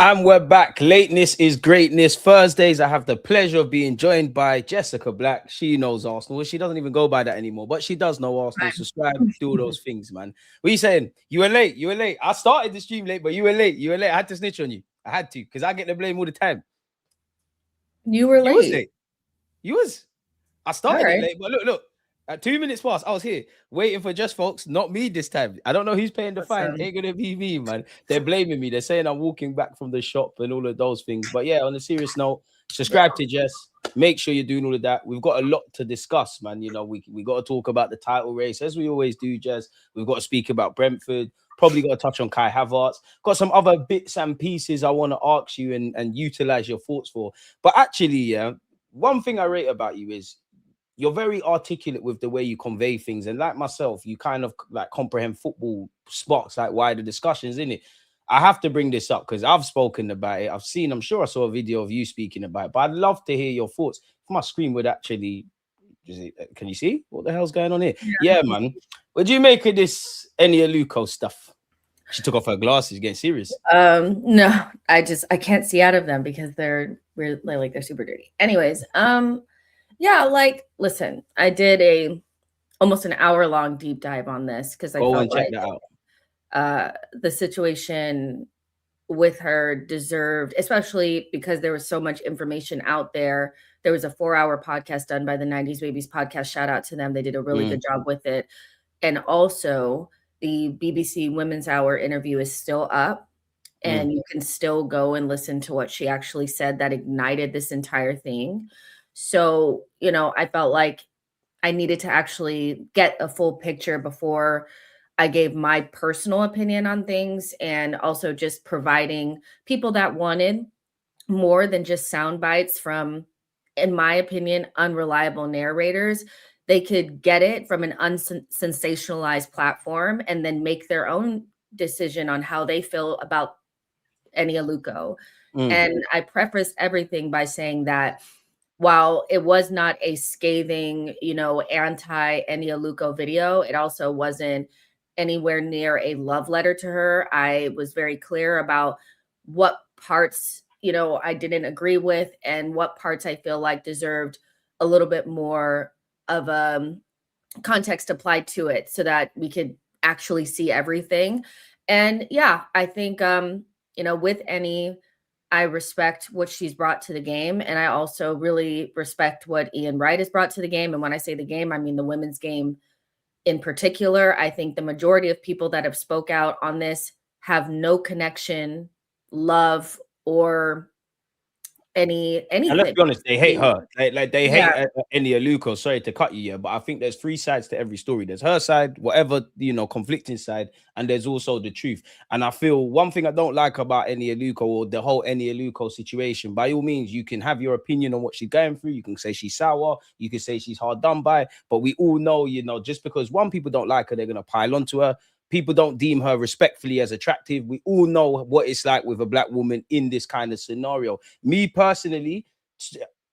And we're back. Lateness is greatness. Thursdays, I have the pleasure of being joined by Jessica Black. She knows Arsenal. She doesn't even go by that anymore, but she does know Arsenal. Subscribe, do all those things, man. What are you saying? You were late. You were late. I started the stream late, but you were late. You were late. I had to snitch on you. I had to because I get the blame all the time. You were You was late. late. You was. I started it late, but look. At 2 minutes past, I was here waiting for just folks, not me this time. I don't know who's paying the fine. Ain't gonna be me, man. They're blaming me. They're saying I'm walking back from the shop and all of those things. But yeah, on a serious note, subscribe to Jess. Make sure you're doing all of that. We've got a lot to discuss, man. You know, we got to talk about the title race as we always do, Jess. We've got to speak about Brentford. Probably got to touch on Kai Havertz. Got some other bits and pieces I want to ask you and utilize your thoughts for. But actually, yeah, one thing I rate about you is you're very articulate with the way you convey things. And like myself, you kind of like comprehend football spots, like wider discussions in it. I have to bring this up because I've spoken about it. I'm sure I saw a video of you speaking about it, but I'd love to hear your thoughts. If my screen would actually, can you see what the hell's going on here? Yeah, man. What do you make of this Eni Aluko stuff? She took off her glasses, getting serious. No, I can't see out of them because they're super dirty. Anyways, yeah, like, listen, I did almost an hour-long deep dive on this because I felt check that out. The situation with her deserved, especially because there was so much information out there. There was a 4-hour podcast done by the 90s Babies podcast. Shout out to them. They did a really good job with it. And also the BBC Women's Hour interview is still up and you can still go and listen to what she actually said that ignited this entire thing. So, you know, I felt like I needed to actually get a full picture before I gave my personal opinion on things, and also just providing people that wanted more than just sound bites from, in my opinion, unreliable narrators. They could get it from an unsensationalized platform and then make their own decision on how they feel about Eni Aluko. And I prefaced everything by saying that while it was not a scathing, anti Eni Aluko video, it also wasn't anywhere near a love letter to her. I was very clear about what parts, I didn't agree with and what parts I feel like deserved a little bit more of a context applied to it so that we could actually see everything. And yeah, I think, with Eni, I respect what she's brought to the game. And I also really respect what Ian Wright has brought to the game. And when I say the game, I mean the women's game in particular. I think the majority of people that have spoke out on this have no connection, love, or anything. And let's be honest, they hate her. They hate Eni Aluko. Sorry to cut you, but I think there's 3 sides to every story. There's her side, whatever, conflicting side, and there's also the truth. And I feel one thing I don't like about Eni Aluko or the whole Eni Aluko situation, by all means, you can have your opinion on what she's going through. You can say she's sour, you can say she's hard done by, but we all know, just because one people don't like her, they're going to pile onto her. People don't deem her respectfully as attractive. We all know what it's like with a black woman in this kind of scenario. Me personally,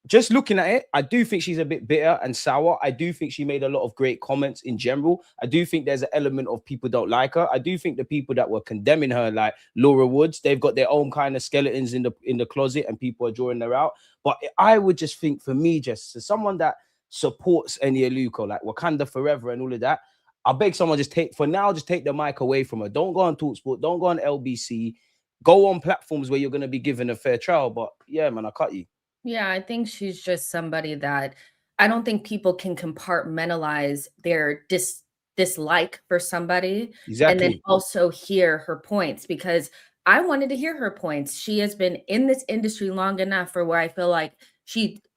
just looking at it, I do think she's a bit bitter and sour. I do think she made a lot of great comments in general. I do think there's an element of people don't like her. I do think the people that were condemning her, like Laura Woods, they've got their own kind of skeletons in the closet and people are drawing her out. But I would just think, for me, just as someone that supports Eni Aluko, like Wakanda Forever and all of that, I beg someone just take the mic away from her. Don't go on TalkSport. Don't go on LBC. Go on platforms where you're going to be given a fair trial. But yeah, man, I cut you. Yeah, I think she's just somebody that I don't think people can compartmentalize their dislike for somebody and then also hear her points, because I wanted to hear her points. She has been in this industry long enough for where I feel like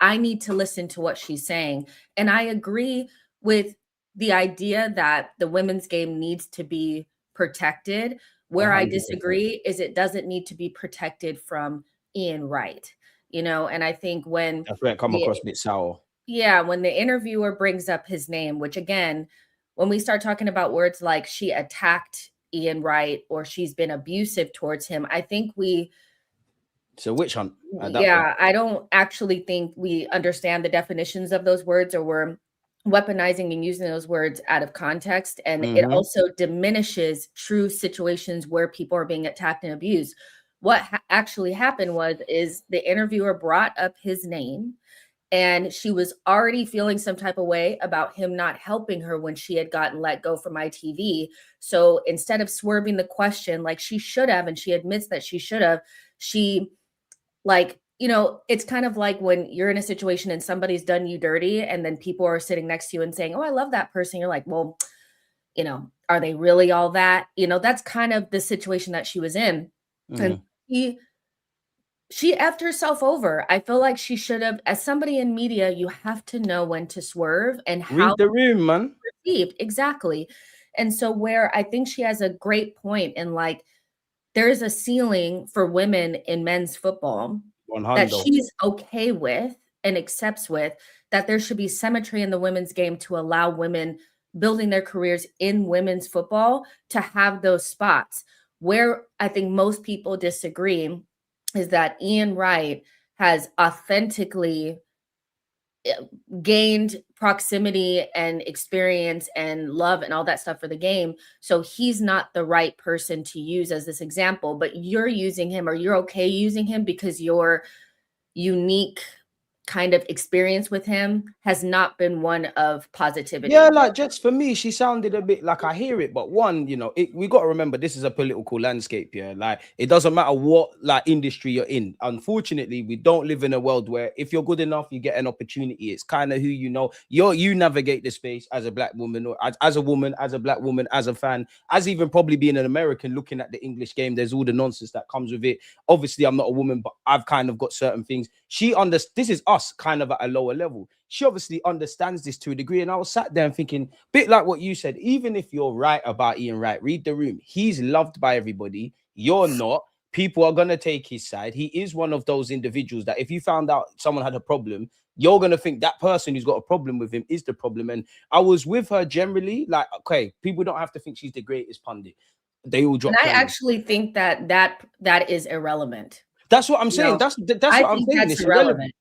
I need to listen to what she's saying. And I agree with the idea that the women's game needs to be protected. Where 100%. I disagree is it doesn't need to be protected from Ian Wright, and I think when that's where it come across a bit sour. Yeah, when the interviewer brings up his name, which again, when we start talking about words like she attacked Ian Wright or she's been abusive towards him, I think So witch hunt. Yeah, I don't actually think we understand the definitions of those words, or we're weaponizing and using those words out of context. And it also diminishes true situations where people are being attacked and abused. what actually happened is the interviewer brought up his name, and she was already feeling some type of way about him not helping her when she had gotten let go from ITV. So instead of swerving the question like she should have, and she admits that she should have, she, like, you know, it's kind of like when you're in a situation and somebody's done you dirty, and then people are sitting next to you and saying, "Oh, I love that person." You're like, well, you know, are they really all that? You know, that's kind of the situation that she was in. And she effed herself over. I feel like she should have, as somebody in media, you have to know when to swerve and how read the room, man. Received. Exactly. And so where I think she has a great point in, like, there is a ceiling for women in men's football that she's okay with and accepts with, that there should be symmetry in the women's game to allow women building their careers in women's football to have those spots. Where I think most people disagree is that Ian Wright has authentically gained proximity and experience and love and all that stuff for the game. So he's not the right person to use as this example, but you're using him, or you're okay using him because your unique kind of experience with him has not been one of positivity. Yeah, like, just for me, she sounded a bit like, I hear it, but one, you know, we got to remember this is a political landscape. Yeah, like, it doesn't matter what like industry you're in. Unfortunately, we don't live in a world where if you're good enough, you get an opportunity. It's kind of who you know. You navigate the space as a black woman, or as a woman, as a black woman, as a fan, as even probably being an American looking at the English game. There's all the nonsense that comes with it. Obviously, I'm not a woman, but I've kind of got certain things. This is us kind of at a lower level. She obviously understands this to a degree. And I was sat there and thinking, bit like what you said, even if you're right about Ian Wright, read the room. He's loved by everybody. You're not. People are going to take his side. He is one of those individuals that if you found out someone had a problem, you're going to think that person who's got a problem with him is the problem. And I was with her generally, like, okay, people don't have to think she's the greatest pundit. They all drop. And I actually think that is irrelevant. That's what I'm saying. That's what I'm saying. It's irrelevant.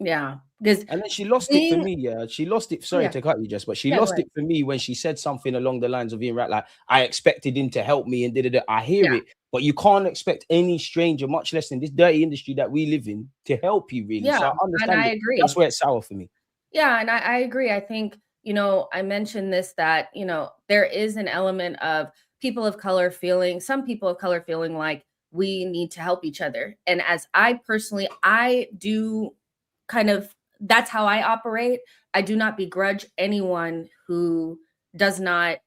Yeah. And then she lost it for me. Yeah, she lost it. Sorry to cut you, Jess, but she lost it for me when she said something along the lines of being right, like, I expected him to help me and did it. I hear it, but you can't expect any stranger, much less in this dirty industry that we live in, to help you, really. Yeah, so I understand. and I agree. That's where it's sour for me. Yeah, and I agree. I think, you know, I mentioned this, that, you know, there is an element of people of color feeling, some people of color feeling like we need to help each other. And as I personally, I do kind of, that's how I operate. I do not begrudge anyone who does not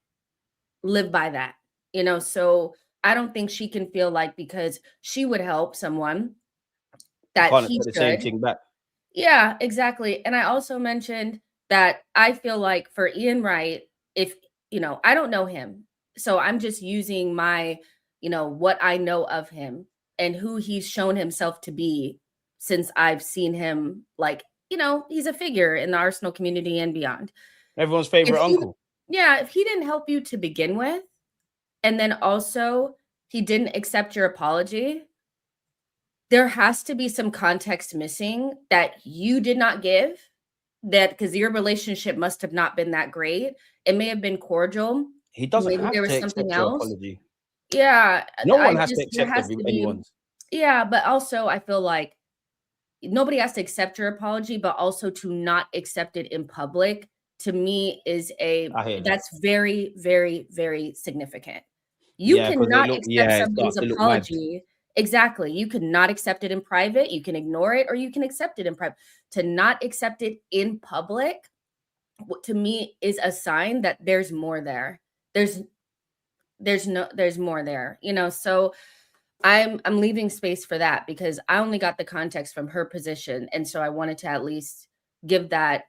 live by that, you know. So I don't think she can feel like because she would help someone that he should. Same thing back. Yeah, exactly. And I also mentioned that I feel like for Ian Wright, if, you know, I don't know him, so I'm just using my, you know, what I know of him and who he's shown himself to be since I've seen him, like, you know, he's a figure in the Arsenal community and beyond. Everyone's favorite uncle. Yeah, if he didn't help you to begin with, and then also he didn't accept your apology, there has to be some context missing that you did not give, that because your relationship must have not been that great. It may have been cordial. He doesn't have to accept your apology. Yeah. No one has to accept anyone's. Yeah, but also I feel like nobody has to accept your apology, but also to not accept it in public, to me, is that's very, very, very significant. You cannot accept somebody's apology. Exactly. You cannot accept it in private. You can ignore it, or you can accept it in private. To not accept it in public, to me, is a sign that there's more there. There's more there, you know. So I'm leaving space for that because I only got the context from her position. And so I wanted to at least give that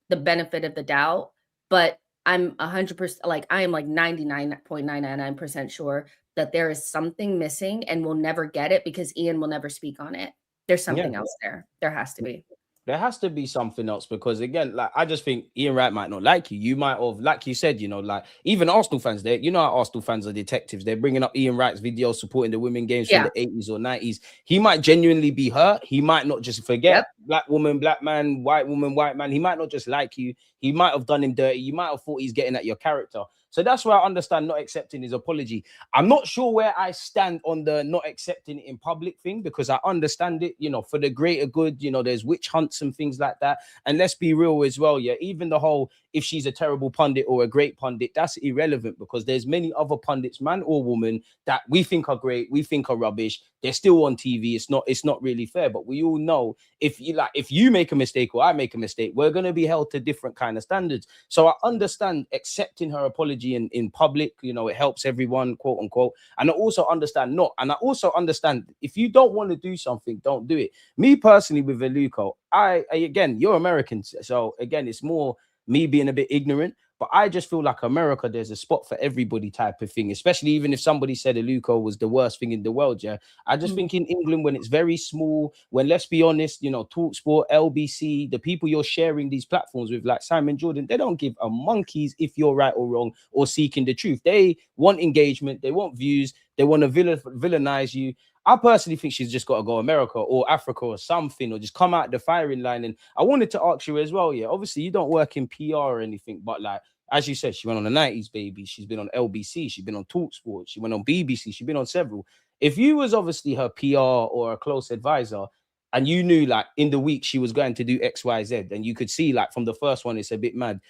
the benefit of the doubt. But I'm 100%, like, I am like 99.999% sure that there is something missing, and we'll never get it because Ian will never speak on it. There's something else there. There has to be. There has to be something else because, again, like, I just think Ian Wright might not like you. You might have, like you said, you know, like, even Arsenal fans, you know how Arsenal fans are detectives. They're bringing up Ian Wright's videos supporting the women games from the 80s or 90s. He might genuinely be hurt. He might not just forget. black woman, black man, white woman, white man. He might not just like you. He might have done him dirty. You might have thought he's getting at your character. So that's why I understand not accepting his apology. I'm not sure where I stand on the not accepting it in public thing, because I understand it, for the greater good. There's witch hunts and things like that. And let's be real as well, yeah. Even the whole, if she's a terrible pundit or a great pundit, that's irrelevant, because there's many other pundits, man or woman, that we think are great, we think are rubbish. They're still on TV. It's not really fair. But we all know, if you make a mistake or I make a mistake, we're going to be held to different kind of standards. So I understand accepting her apology in public, it helps everyone, quote unquote. And I also understand not. And I also understand, if you don't want to do something, don't do it. Me personally, with Aluko, I again, you're American, so again, it's more me being a bit ignorant. But I just feel like America, there's a spot for everybody type of thing, especially even if somebody said Aluko was the worst thing in the world. Yeah. I just think in England, when it's very small, when, let's be honest, TalkSport, LBC, the people you're sharing these platforms with, like Simon Jordan, they don't give a monkeys if you're right or wrong or seeking the truth. They want engagement. They want views. They want to villainize you. I personally think she's just got to go America or Africa or something, or just come out the firing line. And I wanted to ask you as well, yeah, obviously you don't work in PR or anything, but like, as you said, she went on the 90s Baby. She's been on LBC. She's been on TalkSport. She went on BBC. She's been on several. If you was obviously her PR or a close advisor, and you knew like in the week she was going to do X, Y, Z, and you could see like from the first one, it's a bit mad.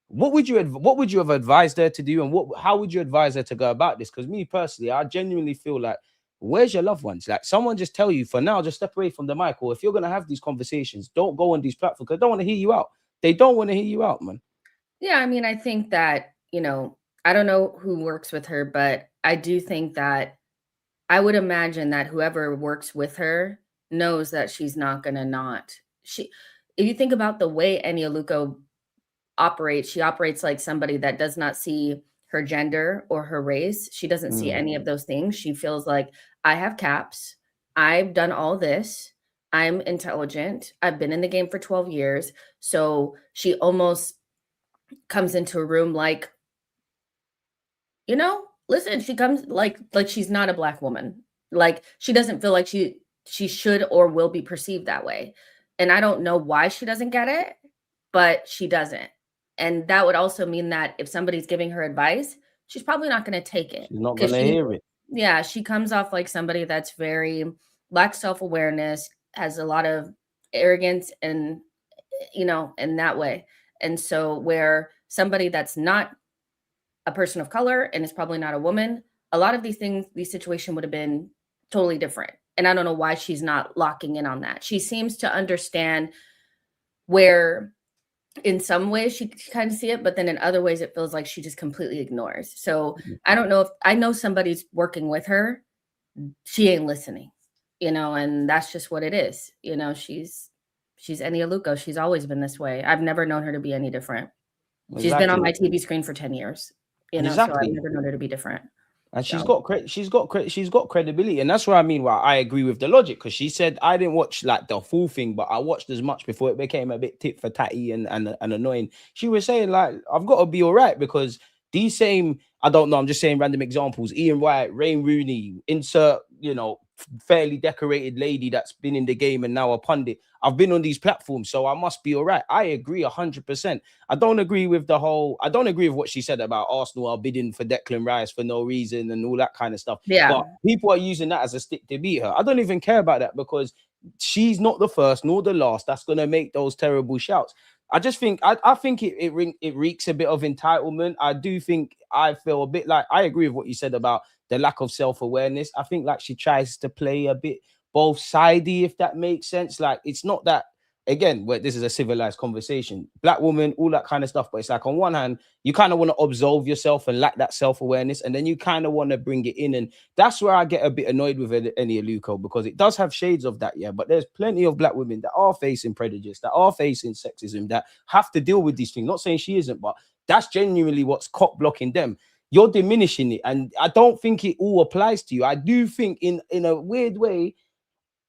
What would you have advised her to do, and how would you advise her to go about this? Because me personally, I genuinely feel like, where's your loved ones? Like, someone just tell you, for now, just step away from the mic, or if you're gonna have these conversations, don't go on these platforms, because they don't want to hear you out. They don't want to hear you out, man. Yeah, I mean, I think that, I don't know who works with her, but I do think that I would imagine that whoever works with her knows that she's not gonna if you think about the way Eni Aluko operates, she operates like somebody that does not see her gender or her race. She doesn't see any of those things. She feels like, I have caps. I've done all this. I'm intelligent. I've been in the game for 12 years. So she almost comes into a room like, listen, she comes like she's not a Black woman. Like, she doesn't feel like she should or will be perceived that way. And I don't know why she doesn't get it, but she doesn't. And that would also mean that if somebody's giving her advice, she's probably not going to take it. She's not going to hear it. Yeah, she comes off like somebody that's very lacks self-awareness, has a lot of arrogance, and in that way. And so where somebody that's not a person of color and is probably not a woman, a lot of these situations would have been totally different. And I don't know why she's not locking in on that. She seems to understand where in some ways she kind of see it, but then in other ways it feels like she just completely ignores. So I don't know if I know somebody's working with her, she ain't listening, and that's just what it is. She's Eni Aluko. She's always been this way. I've never known her to be any different. Exactly. She's been on my TV screen for 10 years, exactly. So I've never known her to be different. And she's got credibility, and that's what I mean. Well, I agree with the logic, because she said, I didn't watch like the full thing, but I watched as much before it became a bit tit for tatty and annoying. She was saying like, I've got to be all right, because these same, I don't know, I'm just saying random examples, Ian Wright, Rain Rooney, insert, fairly decorated lady that's been in the game and now a pundit. I've been on these platforms, so I must be all right. I agree 100%. I don't agree with what she said about Arsenal are bidding for Declan Rice for no reason and all that kind of stuff. Yeah. But people are using that as a stick to beat her. I don't even care about that, because she's not the first nor the last that's going to make those terrible shouts. I just think I think it reeks a bit of entitlement. I do think I feel a bit like, I agree with what you said about the lack of self-awareness. I think like she tries to play a bit both sidey, if that makes sense. Like, it's not that, again, where this is a civilized conversation, Black woman, all that kind of stuff. But it's like, on one hand, you kind of want to absolve yourself and lack that self-awareness, and then you kind of want to bring it in. And that's where I get a bit annoyed with Eni Aluko, because it does have shades of that, yeah. But there's plenty of Black women that are facing prejudice, that are facing sexism, that have to deal with these things. Not saying she isn't, but that's genuinely what's cock blocking them. You're diminishing it, and I don't think it all applies to you. I do think in a weird way,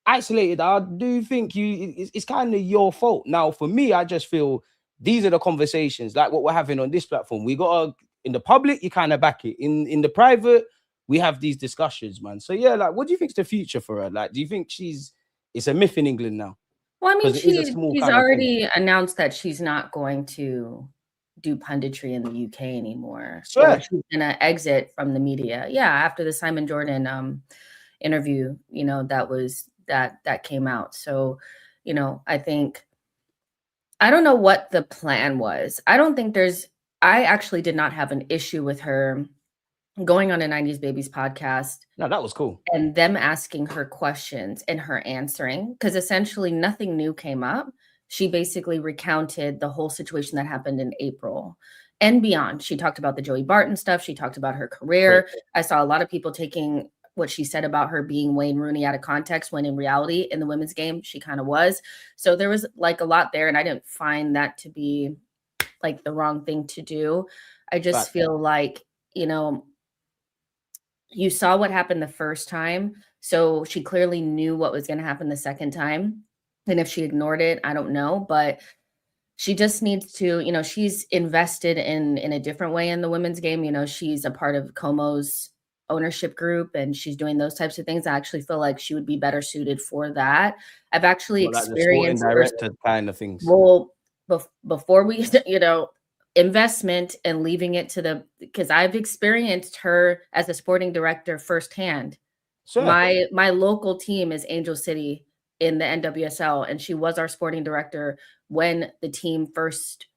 isolated, I do think it's kind of your fault. Now, for me, I just feel these are the conversations like what we're having on this platform. We got in the public, you kind of back it. In the private, we have these discussions, man. So yeah, like, what do you think's the future for her? Like, do you think it's a myth in England now? Well, I mean, Because it is a small she's kind of thing. already announced that she's not going to do punditry in the UK anymore, or Swear. she's gonna exit from the media. Yeah, after the Simon Jordan interview, that came out. So, I think I don't know what the plan was. I actually did not have an issue with her going on a 90s Babies podcast No, that was cool. and them asking her questions and her answering, because essentially nothing new came up. She basically recounted the whole situation that happened in April and beyond. She talked about the Joey Barton stuff. She talked about her Great. career. I saw a lot of people taking what she said about her being Wayne Rooney out of context, when in reality, in the women's game, she kind of was. So there was like a lot there, and I didn't find that to be like the wrong thing to do. I just feel like, you saw what happened the first time, so she clearly knew what was gonna happen the second time, and if she ignored it, I don't know, but she just needs to, she's invested in a different way in the women's game. She's a part of Como's ownership group, and she's doing those types of things. I actually feel like she would be better suited for that. I've actually Like the sporting experienced director kind of things. well, before we, investment and leaving it to because I've experienced her as a sporting director firsthand. Sure. My local team is Angel City in the NWSL, and she was our sporting director when the team first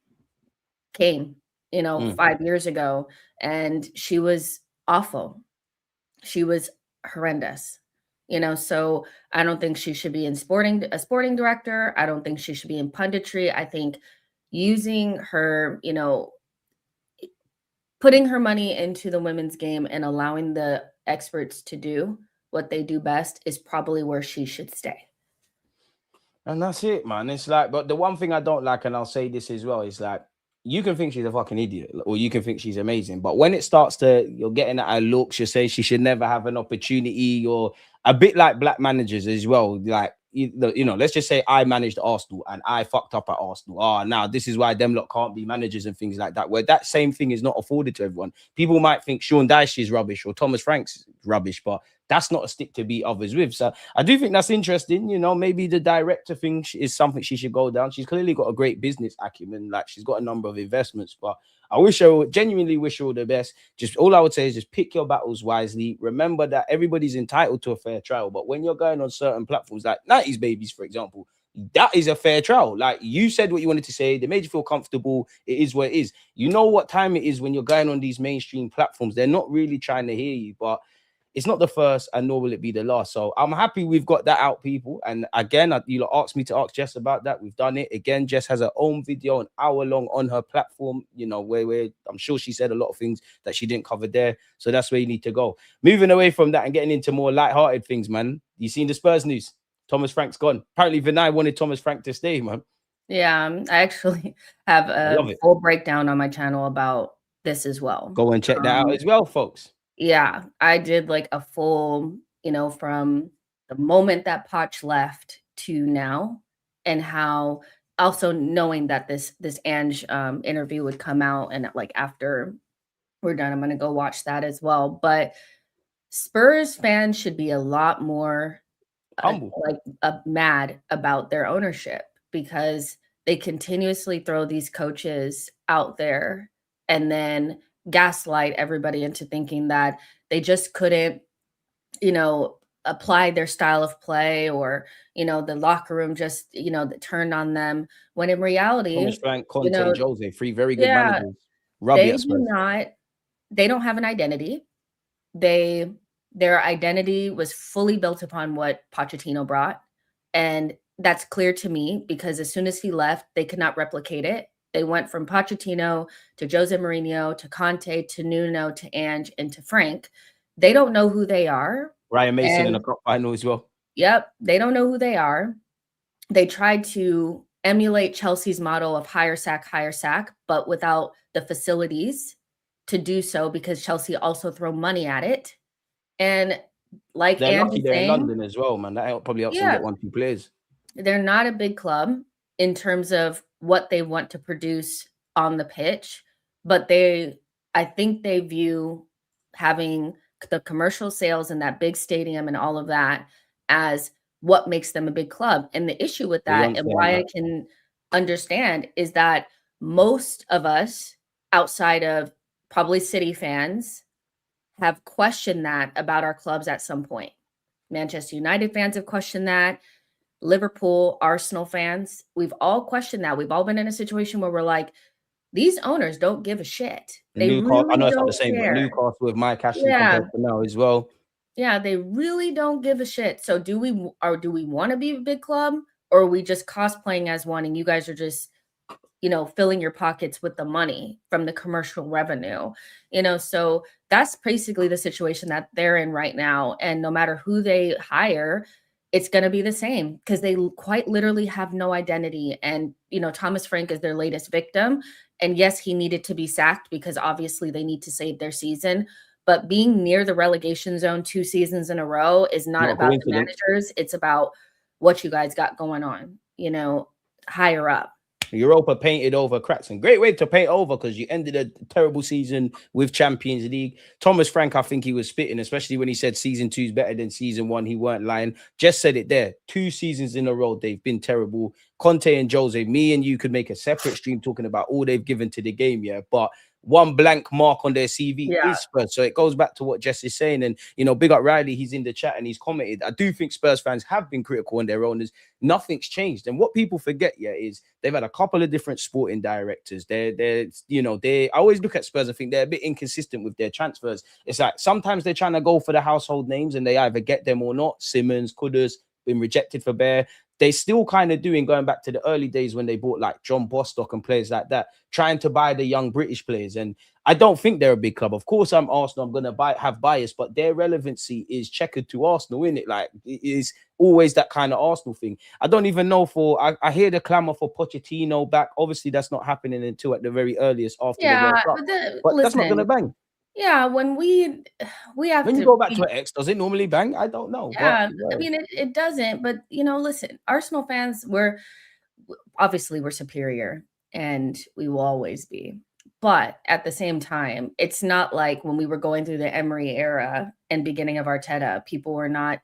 came, 5 years ago, and she was awful. She was horrendous. So I don't think she should be a sporting director. I don't think she should be in punditry. I think using her, putting her money into the women's game and allowing the experts to do what they do best is probably where she should stay. And that's it, man. It's like, but the one thing I don't like, and I'll say this as well, is like, you can think she's a fucking idiot, or you can think she's amazing, but when it starts to, you're getting at her looks, you say she should never have an opportunity, or a bit like black managers as well. Like, let's just say I managed Arsenal and I fucked up at Arsenal. Oh, now this is why them lot can't be managers and things like that, where that same thing is not afforded to everyone. People might think Sean Dyche is rubbish or Thomas Franks rubbish, but that's not a stick to beat others with. So I do think that's interesting. Maybe the director thing is something she should go down. She's clearly got a great business acumen. Like, she's got a number of investments, but I genuinely wish her all the best. Just all I would say is just pick your battles wisely. Remember that everybody's entitled to a fair trial, but when you're going on certain platforms like 90s Babies, for example, that is a fair trial. Like, you said what you wanted to say. They made you feel comfortable. It is what it is. You know what time it is when you're going on these mainstream platforms. They're not really trying to hear you, but it's not the first, and nor will it be the last. So I'm happy we've got that out, people. And again, you asked me to ask Jess about that. We've done it again. Jess has her own video, an hour long, on her platform. Where I'm sure she said a lot of things that she didn't cover there. So that's where you need to go. Moving away from that and getting into more lighthearted things, man. You seen the Spurs news? Thomas Frank's gone. Apparently, Vinay wanted Thomas Frank to stay, man. Yeah, I actually have a full breakdown on my channel about this as well. Go and check that out as well, folks. Yeah, I did like a full, from the moment that Poch left to now, and how also knowing that this Ange interview would come out, and like after we're done, I'm gonna go watch that as well. But Spurs fans should be a lot more mad about their ownership, because they continuously throw these coaches out there and then gaslight everybody into thinking that they just couldn't, apply their style of play, or, the locker room just, turned on them, when in reality, Thomas Frank, Conte, Jose, three very good managers. They don't have an identity. Their identity was fully built upon what Pochettino brought. And that's clear to me, because as soon as he left, they could not replicate it. They went from Pochettino to Jose Mourinho to Conte to Nuno to Ange and to Frank. They don't know who they are. Ryan Mason in the cup final as well. Yep. They don't know who they are. They tried to emulate Chelsea's model of higher sack, but without the facilities to do so, because Chelsea also throw money at it. And like they're Ange lucky they're in London as well, man. That probably helps them get 1-2 players. They're not a big club in terms of what they want to produce on the pitch, but I think they view having the commercial sales in that big stadium and all of that as what makes them a big club. And the issue with that, and why I can understand, is that most of us outside of probably City fans have questioned that about our clubs at some point. Manchester United fans have questioned that. Liverpool, Arsenal fans, we've all questioned that. We've all been in a situation where we're like, these owners don't give a shit. They Newcastle, really I know it's not don't the same, care. but Newcastle with Mike Ashley Yeah. compared to now as well. Yeah, they really don't give a shit. So do we want to be a big club, or are we just cosplaying as one and you guys are just, you know, filling your pockets with the money from the commercial revenue? You know, so that's basically the situation that they're in right now. And no matter who they hire, it's going to be the same, because they quite literally have no identity. And, you know, Thomas Frank is their latest victim. And yes, he needed to be sacked because obviously they need to save their season. But being near the relegation zone 2 seasons in a row is not about the managers. It's about what you guys got going on, you know, higher up. Europa painted over cracks, and great way to paint over, because you ended a terrible season with Champions League. Thomas Frank, I think he was spitting, especially when he said season 2 is better than season 1. He weren't lying. Just said it there. 2 seasons in a row, they've been terrible. Conte and Jose, me and you could make a separate stream talking about all they've given to the game, yeah. But one blank mark on their CV is Spurs. So it goes back to what Jess is saying. And, you know, big up Riley, he's in the chat and he's commented. I do think Spurs fans have been critical on their owners. Nothing's changed. And what people forget, yeah, is they've had a couple of different sporting directors. I always look at Spurs and think they're a bit inconsistent with their transfers. It's like sometimes they're trying to go for the household names and they either get them or not. Simmons, Kudus, been rejected for Bear. They still kind of doing, going back to the early days when they bought like John Bostock and players like that, trying to buy the young British players. And I don't think they're a big club. Of course, I'm Arsenal. I'm going to have bias, but their relevancy is checkered to Arsenal, isn't it? Like, it is always that kind of Arsenal thing. I don't even know I hear the clamour for Pochettino back. Obviously, that's not happening until at the very earliest after the World Cup. But that's not going to bang. Yeah, when we have when you go back to an X, does it normally bang? I don't know. Yeah, but, I mean, it doesn't. But, you know, listen, Arsenal fans, we're superior and we will always be. But at the same time, it's not like when we were going through the Emery era and beginning of Arteta, people were not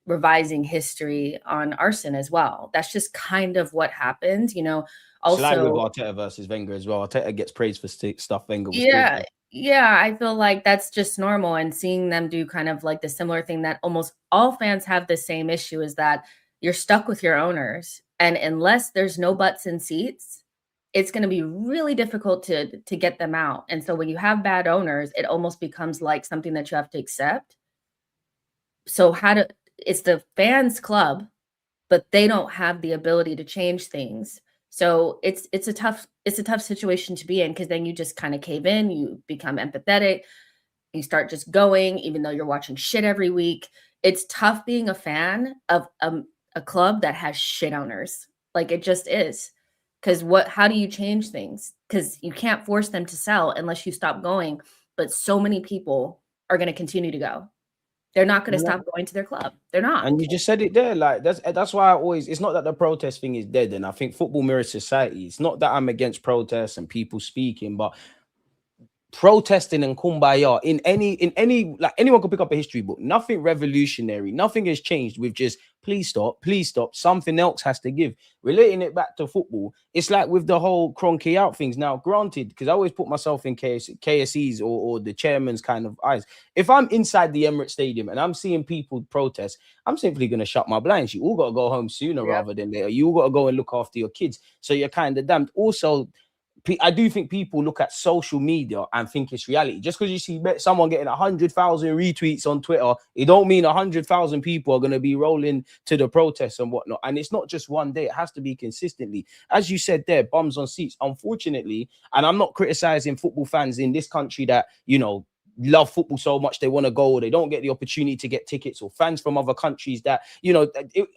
revising history on Arsenal as well. That's just kind of what happened, you know. Also, like with Arteta versus Wenger as well. Arteta gets praised for stuff Wenger was doing. Yeah, I feel like that's just normal. And seeing them do kind of like the similar thing that almost all fans have the same issue, is that you're stuck with your owners. And unless there's no butts in seats, it's going to be really difficult to get them out. And so when you have bad owners, it almost becomes like something that you have to accept. So it's the fans' club, but they don't have the ability to change things. So it's a tough situation to be in, because then you just kind of cave in, you become empathetic, you start just going, even though you're watching shit every week. It's tough being a fan of a club that has shit owners. Like, it just is. Because how do you change things? Because you can't force them to sell unless you stop going. But so many people are going to continue to go. They're not going to stop going to their club. They're not. And you just said it there. Like, that's why it's not that the protest thing is dead. And I think football mirrors society. It's not that I'm against protests and people speaking, but protesting and kumbaya in any like, anyone could pick up a history book. Nothing revolutionary. Nothing has changed with just please stop. Something else has to give. Relating it back to football, it's like with the whole Kroenke out things. Now, granted, because I always put myself in KSE's or the chairman's kind of eyes. If I'm inside the Emirates Stadium and I'm seeing people protest, I'm simply going to shut my blinds. You all got to go home sooner rather than later. You all got to go and look after your kids. So you're kind of damned. Also, I do think people look at social media and think it's reality. Just because you see someone getting 100,000 retweets on Twitter, it don't mean 100,000 people are going to be rolling to the protests and whatnot. And it's not just one day. It has to be consistently. As you said there, bums on seats. Unfortunately, and I'm not criticizing football fans in this country that, you know, love football so much they want to go, or they don't get the opportunity to get tickets, or fans from other countries that, you know,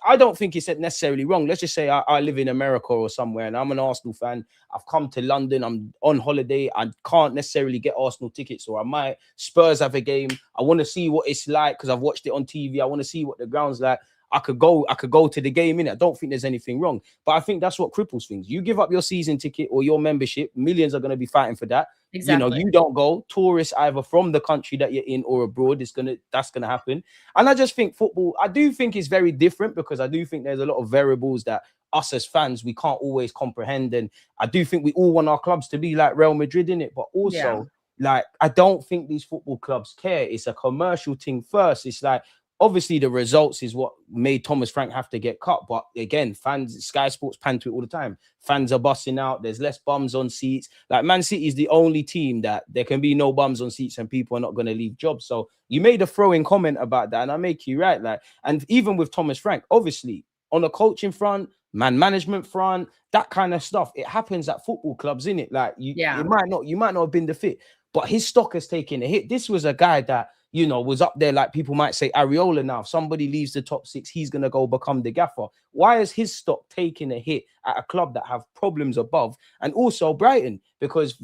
I don't think it's necessarily wrong. Let's just say I live in America or somewhere and I'm an Arsenal fan. I've come to London, I'm on holiday, I can't necessarily get Arsenal tickets, or I might Spurs have a game, I want to see what it's like because I've watched it on TV, I want to see what the ground's like. I could go to the game in it. I don't think there's anything wrong. But I think that's what cripples things. You give up your season ticket or your membership, millions are going to be fighting for that. Exactly. You don't go. Tourists either from the country that you're in or abroad, that's gonna happen. And I just think football, I do think it's very different because I do think there's a lot of variables that us as fans we can't always comprehend. And I do think we all want our clubs to be like Real Madrid in it, but also like I don't think these football clubs care. It's a commercial thing first. It's like obviously the results is what made Thomas Frank have to get cut. But again, fans, Sky Sports pan to it all the time. Fans are busting out. There's less bums on seats. Like Man City is the only team that there can be no bums on seats and people are not going to leave jobs. So you made a throwing comment about that, and I make you right. Like, and even with Thomas Frank, obviously on the coaching front, management front, that kind of stuff, it happens at football clubs, innit? Like you might not have been the fit, but his stock has taken a hit. This was a guy that was up there, like people might say Areola now. If somebody leaves the top six, he's going to go become the gaffer. Why is his stock taking a hit at a club that have problems above? And also Brighton, because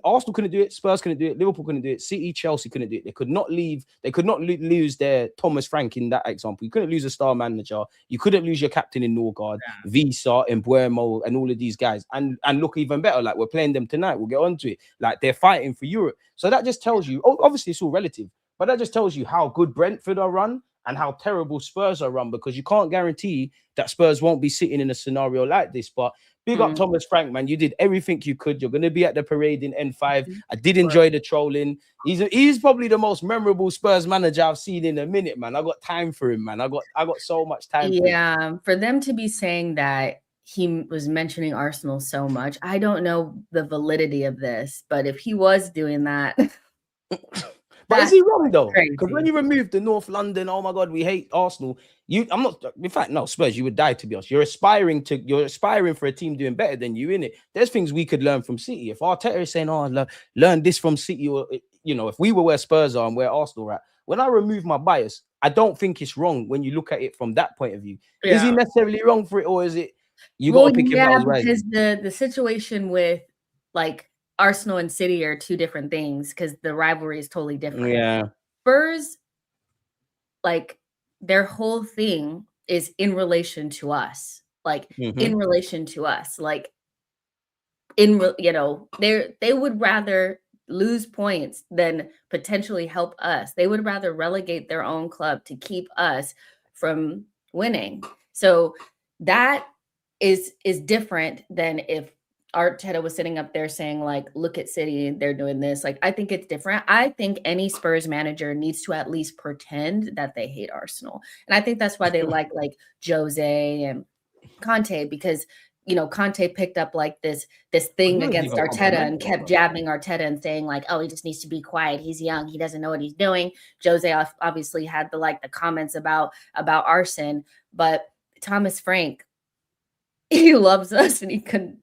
Arsenal couldn't do it, Spurs couldn't do it, Liverpool couldn't do it, City, Chelsea couldn't do it. They could not lose their Thomas Frank in that example. You couldn't lose a star manager. You couldn't lose your captain in Norgard, Visa, and Buemo, and all of these guys. And look even better, like we're playing them tonight. We'll get onto it. Like they're fighting for Europe. So that just tells you, obviously it's all relative, but that just tells you how good Brentford are run and how terrible Spurs are run, because you can't guarantee that Spurs won't be sitting in a scenario like this. But big up Thomas Frank, man. You did everything you could. You're going to be at the parade in N5. I did enjoy the trolling. He's probably the most memorable Spurs manager I've seen in a minute, man. I got time for him, man. I got so much time for him. For them to be saying that he was mentioning Arsenal so much, I don't know the validity of this, but if he was doing that... But is he wrong though? Because when you remove the North London, oh my God, we hate Arsenal. I'm not. In fact, no, Spurs, you would die to be honest. You're aspiring for a team doing better than you in it. There's things we could learn from City. If Arteta is saying, "Oh, learn this from City," or if we were where Spurs are and where Arsenal are at, when I remove my bias, I don't think it's wrong when you look at it from that point of view. Yeah. Is he necessarily wrong for it, or is it you got to pick him out? Because the situation with like Arsenal and City are two different things because the rivalry is totally different. Yeah. Spurs, like their whole thing is in relation to us. Like in relation to us. Like they would rather lose points than potentially help us. They would rather relegate their own club to keep us from winning. So that is different than if Arteta was sitting up there saying, like, look at City, they're doing this. Like, I think it's different. I think any Spurs manager needs to at least pretend that they hate Arsenal. And I think that's why they like Jose and Conte, because, Conte picked up like this thing against Arteta and kept jabbing Arteta and saying like, oh, he just needs to be quiet. He's young. He doesn't know what he's doing. Jose obviously had the comments about arson, but Thomas Frank, he loves us and he couldn't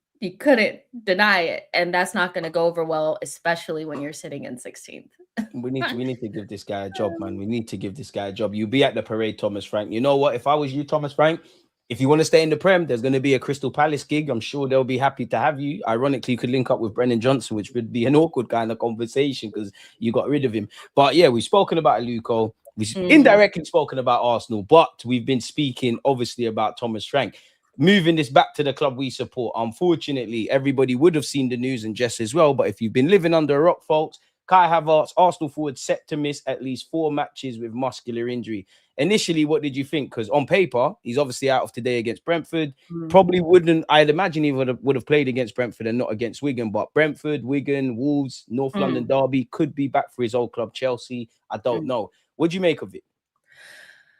deny it, and that's not going to go over well, especially when you're sitting in 16th. we need to give this guy a job, man. We need to give this guy a job. You'll be at the parade, Thomas Frank. You know what? If I was you, Thomas Frank, if you want to stay in the Prem, there's going to be a Crystal Palace gig. I'm sure they'll be happy to have you. Ironically, you could link up with Brennan Johnson, which would be an awkward kind of conversation because you got rid of him. But yeah, we've spoken about Aluko. We've indirectly spoken about Arsenal, but we've been speaking obviously about Thomas Frank. Moving this back to the club we support. Unfortunately, everybody would have seen the news and Jess as well. But if you've been living under a rock, folks, Kai Havertz, Arsenal forward, set to miss at least 4 matches with muscular injury. Initially, what did you think? Because on paper, he's obviously out of today against Brentford. Probably wouldn't, I'd imagine he would have played against Brentford and not against Wigan. But Brentford, Wigan, Wolves, North London derby, could be back for his old club, Chelsea. I don't know. What do you make of it?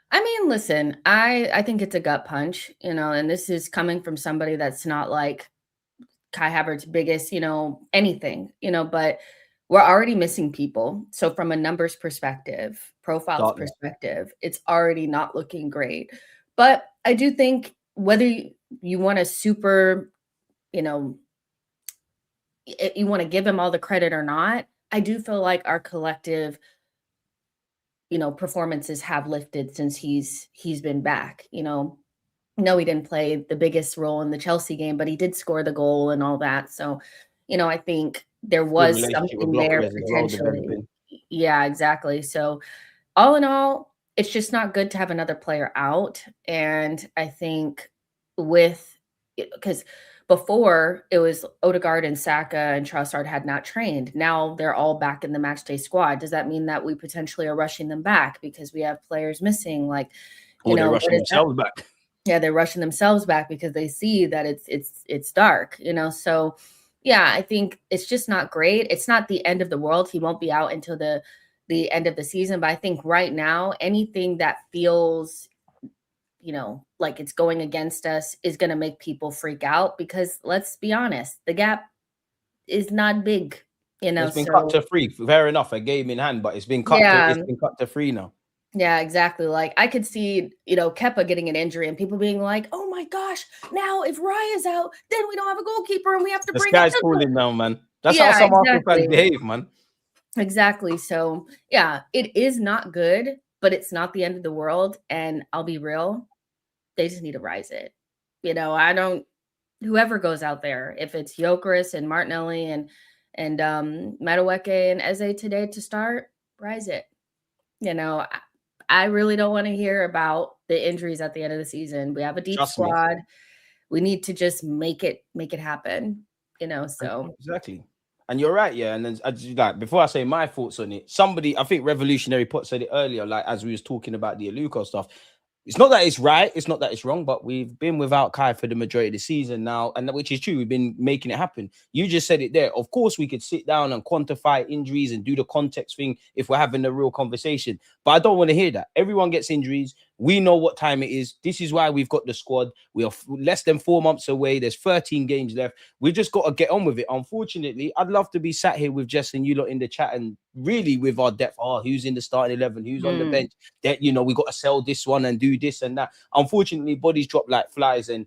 I mean, listen, I think it's a gut punch, and this is coming from somebody that's not like Kai Havertz's biggest, anything, but we're already missing people. So from a numbers perspective, profiles perspective, it's already not looking great. But I do think whether you want to super, you want to give him all the credit or not, I do feel like our collective performances have lifted since he's been back. No, he didn't play the biggest role in the Chelsea game, but he did score the goal and all that. So, I think there was something there potentially. Yeah, exactly. So all in all, it's just not good to have another player out. And I think because before it was Odegaard and Saka and Trossard had not trained. Now they're all back in the matchday squad. Does that mean that we potentially are rushing them back because we have players missing? Like, they're rushing themselves back. Yeah, they're rushing themselves back because they see that it's dark, So yeah, I think it's just not great. It's not the end of the world. He won't be out until the end of the season. But I think right now, anything that feels like it's going against us is going to make people freak out because let's be honest, the gap is not big, It's been cut to 3. Fair enough, a game in hand, but it's been cut to 3 now. Yeah, exactly. Like I could see, Kepa getting an injury and people being like, "Oh my gosh, now if Raya's out, then we don't have a goalkeeper and we have to bring the sky's falling down, man." That's how some Arsenal fans behave, man. Exactly. So yeah, it is not good, but it's not the end of the world. And I'll be real, they just need to rise it. Whoever goes out there, if it's Gyökeres and Martinelli and Madueke and Eze today to start, rise it. I really don't want to hear about the injuries at the end of the season. We have a deep squad. We need to just make it happen, so. Exactly. And you're right, yeah. And then before I say my thoughts on it, somebody, I think Revolutionary Pot said it earlier, like as we was talking about the Aluko stuff. It's not that it's right, it's not that it's wrong, but we've been without Kai for the majority of the season now, and which is true. We've been making it happen. You just said it there. Of course, we could sit down and quantify injuries and do the context thing if we're having a real conversation. But I don't want to hear that. Everyone gets injuries. We know what time it is. This is why we've got the squad. We are less than 4 months away. There's 13 games left. We just got to get on with it. Unfortunately, I'd love to be sat here with Jess and you lot in the chat and really with our depth. Who's in the starting 11? Who's on the bench? That, we got to sell this one and do this and that. Unfortunately, bodies drop like flies. And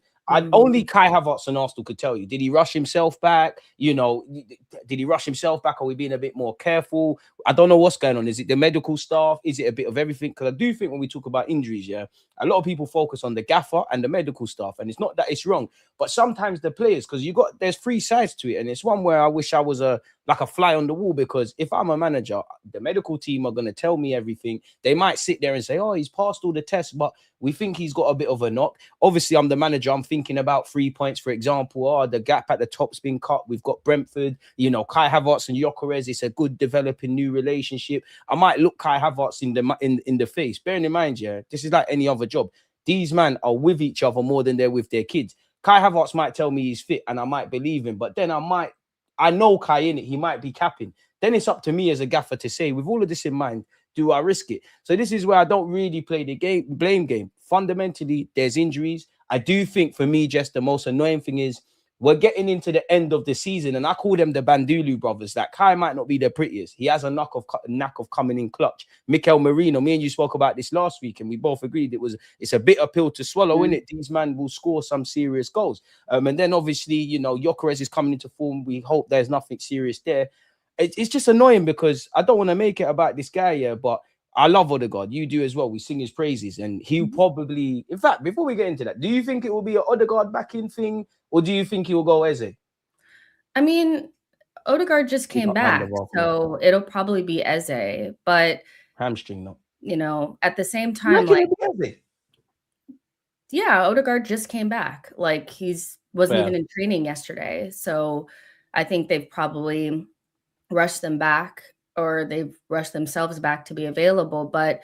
only Kai Havertz and Arsenal could tell you. Did he rush himself back? Did he rush himself back? Are we being a bit more careful? I don't know what's going on. Is it the medical staff? Is it a bit of everything? Because I do think when we talk about injuries, yeah, a lot of people focus on the gaffer and the medical staff. And it's not that it's wrong, but sometimes the players, because there's 3 sides to it. And it's one where I wish I was like a fly on the wall, because if I'm a manager, the medical team are going to tell me everything. They might sit there and say, he's passed all the tests, but we think he's got a bit of a knock. Obviously, I'm the manager. I'm thinking about 3 points, for example. The gap at the top's been cut. We've got Brentford, Kai Havertz and Gyökeres. It's a good developing new relationship. I might look Kai Havertz in the face. Bearing in mind, yeah, this is like any other job. These men are with each other more than they're with their kids. Kai Havertz might tell me he's fit and I might believe him, but then I know Kai in it. He might be capping. Then it's up to me as a gaffer to say, with all of this in mind, do I risk it? So this is where I don't really play the blame game. Fundamentally, there's injuries. I do think for me, just the most annoying thing is we're getting into the end of the season, and I call them the Bandulu brothers. That Kai might not be the prettiest. He has a knack of coming in clutch. Mikel Merino, me and you spoke about this last week, and we both agreed it's a bitter pill to swallow, isn't it? These men will score some serious goals. And then obviously, Gyökeres is coming into form. We hope there's nothing serious there. It's just annoying because I don't want to make it about this guy here, but I love Odegaard. You do as well. We sing his praises, and he'll probably. In fact, before we get into that, do you think it will be an Odegaard backing thing, or do you think he will go Eze? I mean, Odegaard just came back, so it'll probably be Eze. But hamstring, no. At the same time, yeah, Odegaard just came back. Like wasn't even in training yesterday, so I think they've probably rushed them back, or they've rushed themselves back to be available. But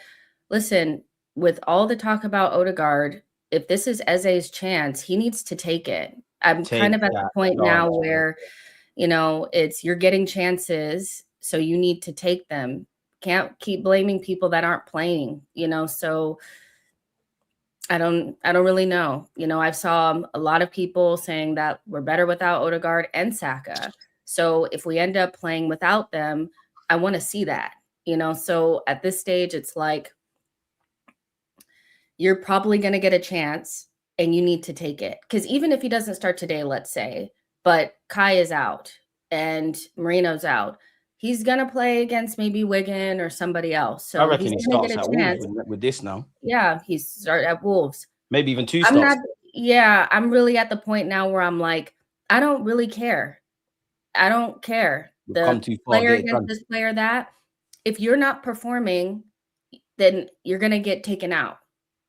listen, with all the talk about Odegaard, if this is Eze's chance, he needs to take it. I'm kind of at the point now where, you're getting chances, so you need to take them. Can't keep blaming people that aren't playing, so I don't really know. I saw a lot of people saying that we're better without Odegaard and Saka. So if we end up playing without them, I want to see that, so at this stage, it's like, you're probably going to get a chance and you need to take it. Because even if he doesn't start today, let's say, but Kai is out and Marino's out, he's going to play against maybe Wigan or somebody else. So I reckon he starts at Wolves with this now. Yeah, he's started at Wolves. Maybe even 2 starts. I'm really at the point now where I'm like, I don't really care. I don't care. The player against this player that, if you're not performing, then you're going to get taken out.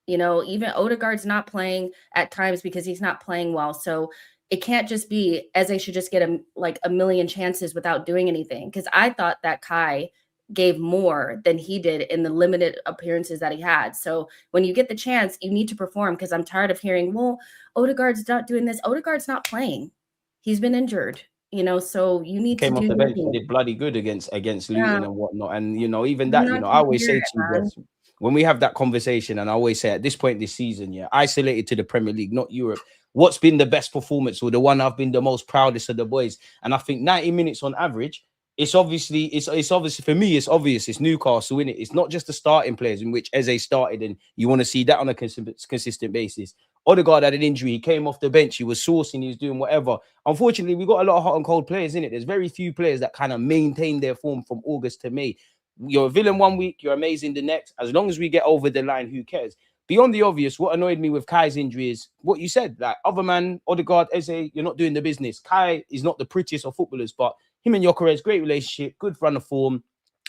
You know, even Odegaard's not playing at times because he's not playing well. So it can't just be Eze should just get a million chances without doing anything. Because I thought that Kai gave more than he did in the limited appearances that he had. So when you get the chance, you need to perform, because I'm tired of hearing, well, Odegaard's not doing this. Odegaard's not playing. He's been injured, you know, so you need to do off the bench and did bloody good against Luton and whatnot. And, you know, even that, you know, I always say to you, Jess, when we have that conversation, and I always say at this point this season, yeah, isolated to the Premier League, not Europe, what's been the best performance or the one I've been the most proudest of the boys? And I think 90 minutes on average, it's obviously for me, it's obvious it's Newcastle, innit? It's not just the starting players in which Eze started, and you want to see that on a consistent basis. Odegaard had an injury, he came off the bench, he was sourcing, he was doing whatever. Unfortunately, we got a lot of hot and cold players in it. There's very few players that kind of maintain their form from August to May. You're a villain one week, you're amazing the next. As long as we get over the line, who cares? Beyond the obvious, what annoyed me with Kai's injury is what you said. Like, other man, Odegaard, Eze, you're not doing the business. Kai is not the prettiest of footballers, but him and Gyökeres, great relationship, good run of form.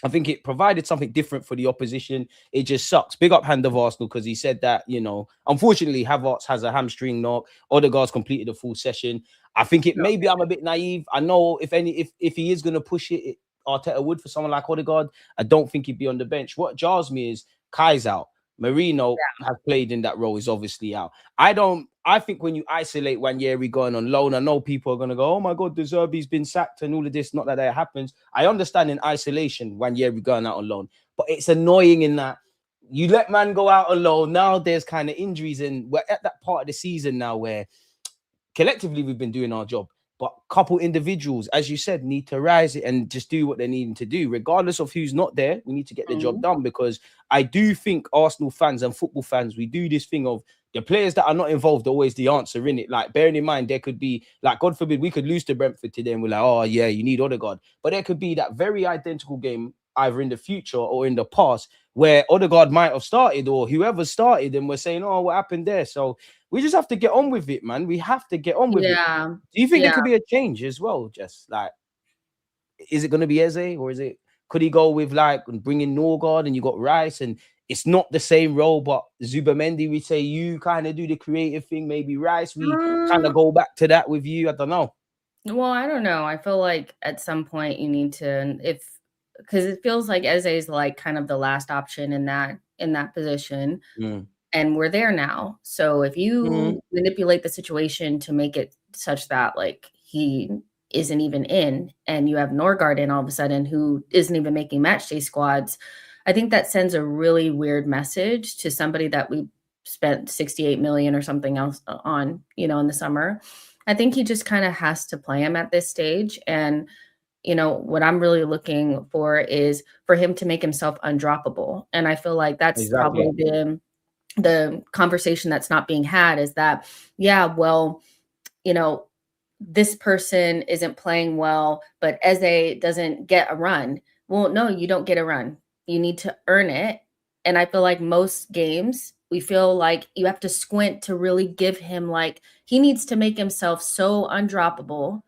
I think it provided something different for the opposition. It just sucks. Big up hand of Arsenal, because he said that, you know, unfortunately, Havertz has a hamstring knock. Odegaard's completed a full session. I think maybe I'm a bit naive. I know if he is going to push it, Arteta would for someone like Odegaard. I don't think he'd be on the bench. What jars me is Kai's out. Marino has played in that role, is obviously out. I think when you isolate Nwaneri going on loan, I know people are going to go, oh my God, De Zerbi's been sacked and all of this. Not that happens. I understand in isolation Nwaneri going out on loan, but it's annoying in that you let man go out on loan. Now there's kind of injuries, and we're at that part of the season now where collectively we've been doing our job. But a couple individuals, as you said, need to rise it and just do what they're needing to do. Regardless of who's not there, we need to get the job done, because I do think Arsenal fans and football fans, we do this thing of the players that are not involved are always the answer in it. Like, bearing in mind, there could be, like, God forbid, we could lose to Brentford today and we're like, oh, yeah, you need Odegaard. But there could be that very identical game either in the future or in the past where Odegaard might have started, or whoever started, and we're saying, oh, what happened there? So we just have to get on with it, man. We have to get on with it. Do you think there could be a change as well? Just like, is it going to be Eze, or could he go with like bringing Norgard and you got Rice, and it's not the same role, but Zubamendi, we say you kind of do the creative thing, maybe Rice, we kind of go back to that with you. I don't know. Well, I don't know. I feel like at some point you need to, because it feels like Eze is like kind of the last option in that position. And we're there now. So if you manipulate the situation to make it such that like he isn't even in, and you have Norgard in all of a sudden who isn't even making matchday squads, I think that sends a really weird message to somebody that we spent 68 million or something else on, you know, in the summer. I think he just kind of has to play him at this stage. And, you know, what I'm really looking for is for him to make himself undroppable. And I feel like that's probably been the conversation that's not being had, is that, yeah, well, you know, this person isn't playing well, but Eze doesn't get a run. Well, no, you don't get a run. You need to earn it. And I feel like most games, we feel like you have to squint to really give him, like, he needs to make himself so undroppable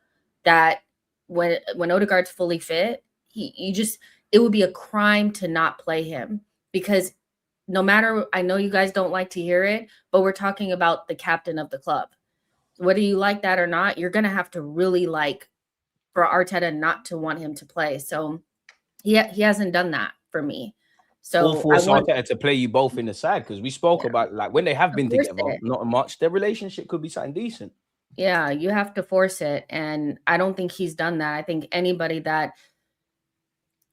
that when Odegaard's fully fit, it would be a crime to not play him, because no matter, I know you guys don't like to hear it, but we're talking about the captain of the club. Whether you like that or not, you're going to have to really like for Arteta not to want him to play. So he hasn't done that for me. So or force Arteta to play you both in the side, because we spoke about like when they have been together, not much, their relationship could be something decent. Yeah, you have to force it. And I don't think he's done that. I think anybody that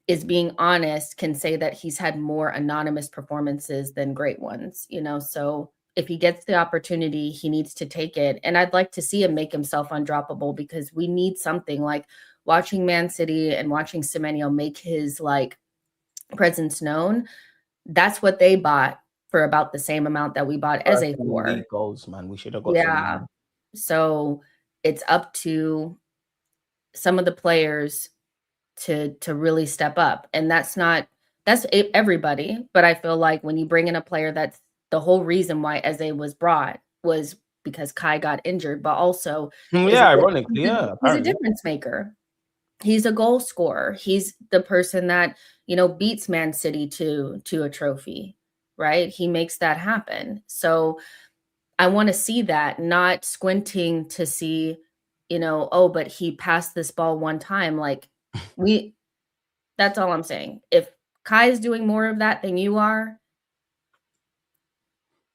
is being honest can say that he's had more anonymous performances than great ones, you know? So if he gets the opportunity, he needs to take it. And I'd like to see him make himself undroppable, because we need something. Like watching Man City and watching Semenyo make his like presence known. That's what they bought for about the same amount that we bought Eze for. Goals, man. We should have got some. So it's up to some of the players to really step up. And that's everybody. But I feel like when you bring in a player, that's the whole reason why Eze was brought, was because Kai got injured, but also ironically, he's a difference maker. he's a goal scorer. He's the person that, beats Man City to a trophy, right? He makes that happen. So I want to see that, not squinting to see, oh, but he passed this ball one time. Like that's all I'm saying. If Kai is doing more of that than you are,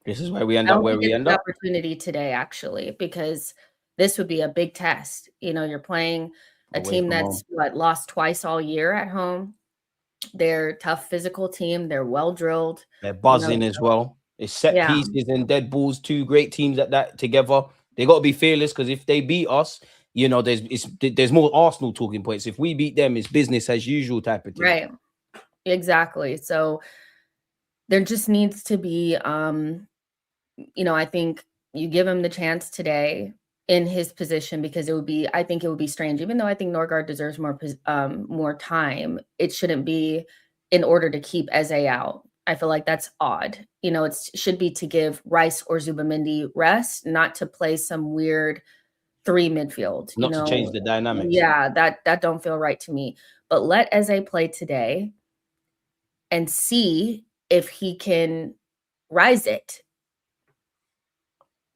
this is where we end up. Where we end up. Opportunity today, actually, because this would be a big test. You're playing a team that's lost twice all year at home. They're a tough physical team. They're well drilled. They're buzzing as well. It's set pieces and dead balls. Two great teams at that together. They got to be fearless, because if they beat us, there's more Arsenal talking points. If we beat them, it's business as usual type of thing. Right. Exactly. So there just needs to be, I think you give him the chance today in his position, because I think it would be strange, even though I think Norgard deserves more time. It shouldn't be in order to keep Eze out. I feel like that's odd. It should be to give Rice or Zubamendi rest, not to play some weird 3 midfield. Not to change the dynamics. Yeah, that don't feel right to me. But let Eze play today and see if he can rise it.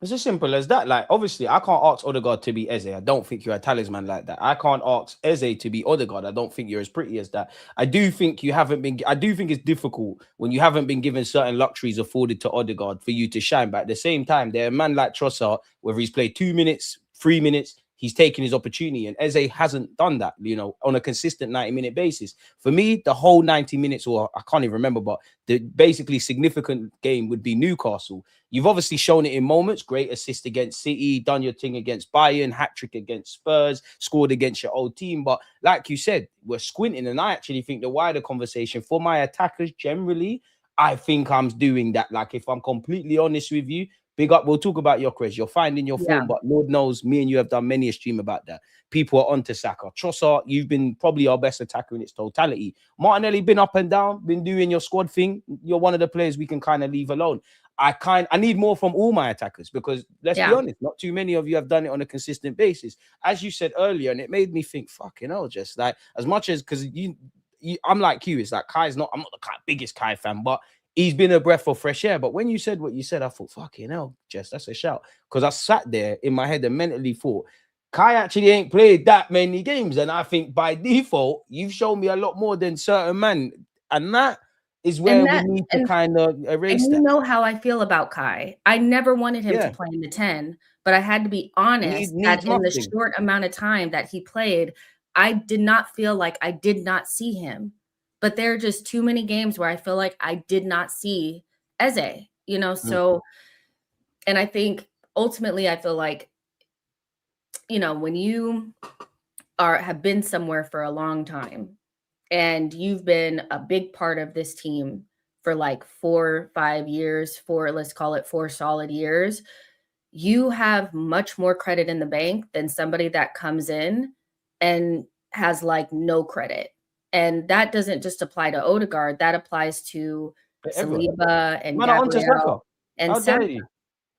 It's as simple as that. Like, obviously, I can't ask Odegaard to be Eze. I don't think you're a talisman like that. I can't ask Eze to be Odegaard. I don't think you're as pretty as that. I do think it's difficult when you haven't been given certain luxuries afforded to Odegaard for you to shine. But at the same time, there are a man like Trossard, whether he's played 2 minutes, 3 minutes, he's taken his opportunity, and Eze hasn't done that, on a consistent 90-minute basis. For me, the whole 90 minutes, or I can't even remember, but the basically significant game would be Newcastle. You've obviously shown it in moments. Great assist against City, done your thing against Bayern, hat-trick against Spurs, scored against your old team. But like you said, we're squinting, and I actually think the wider conversation for my attackers generally, I think I'm doing that. Like, if I'm completely honest with you, big up. We'll talk about your Chris. You're finding your form, but Lord knows, me and you have done many a stream about that. People are onto Saka. Trossard, you've been probably our best attacker in its totality. Martinelli, been up and down, been doing your squad thing. You're one of the players we can kind of leave alone. I need more from all my attackers, because let's be honest, not too many of you have done it on a consistent basis. As you said earlier, and it made me think, fucking hell, just like, as much as, because I'm like you, it's like I'm not the biggest Kai fan, but he's been a breath of fresh air. But when you said what you said, I thought, fucking hell, Jess, that's a shout. Because I sat there in my head and mentally thought, Kai actually ain't played that many games. And I think by default, you've shown me a lot more than certain men. And that is where we need to kind of erase that. You know how I feel about Kai. I never wanted him to play in the 10, but I had to be honest that in the short amount of time that he played, I did not feel like I did not see him. But there are just too many games where I feel like I did not see Eze, so, and I think ultimately I feel like, when you have been somewhere for a long time and you've been a big part of this team for like 4, 5 years, let's call it 4 solid years, you have much more credit in the bank than somebody that comes in and has like no credit. And that doesn't just apply to Odegaard. That applies to Saliba and Gabriel and Saka.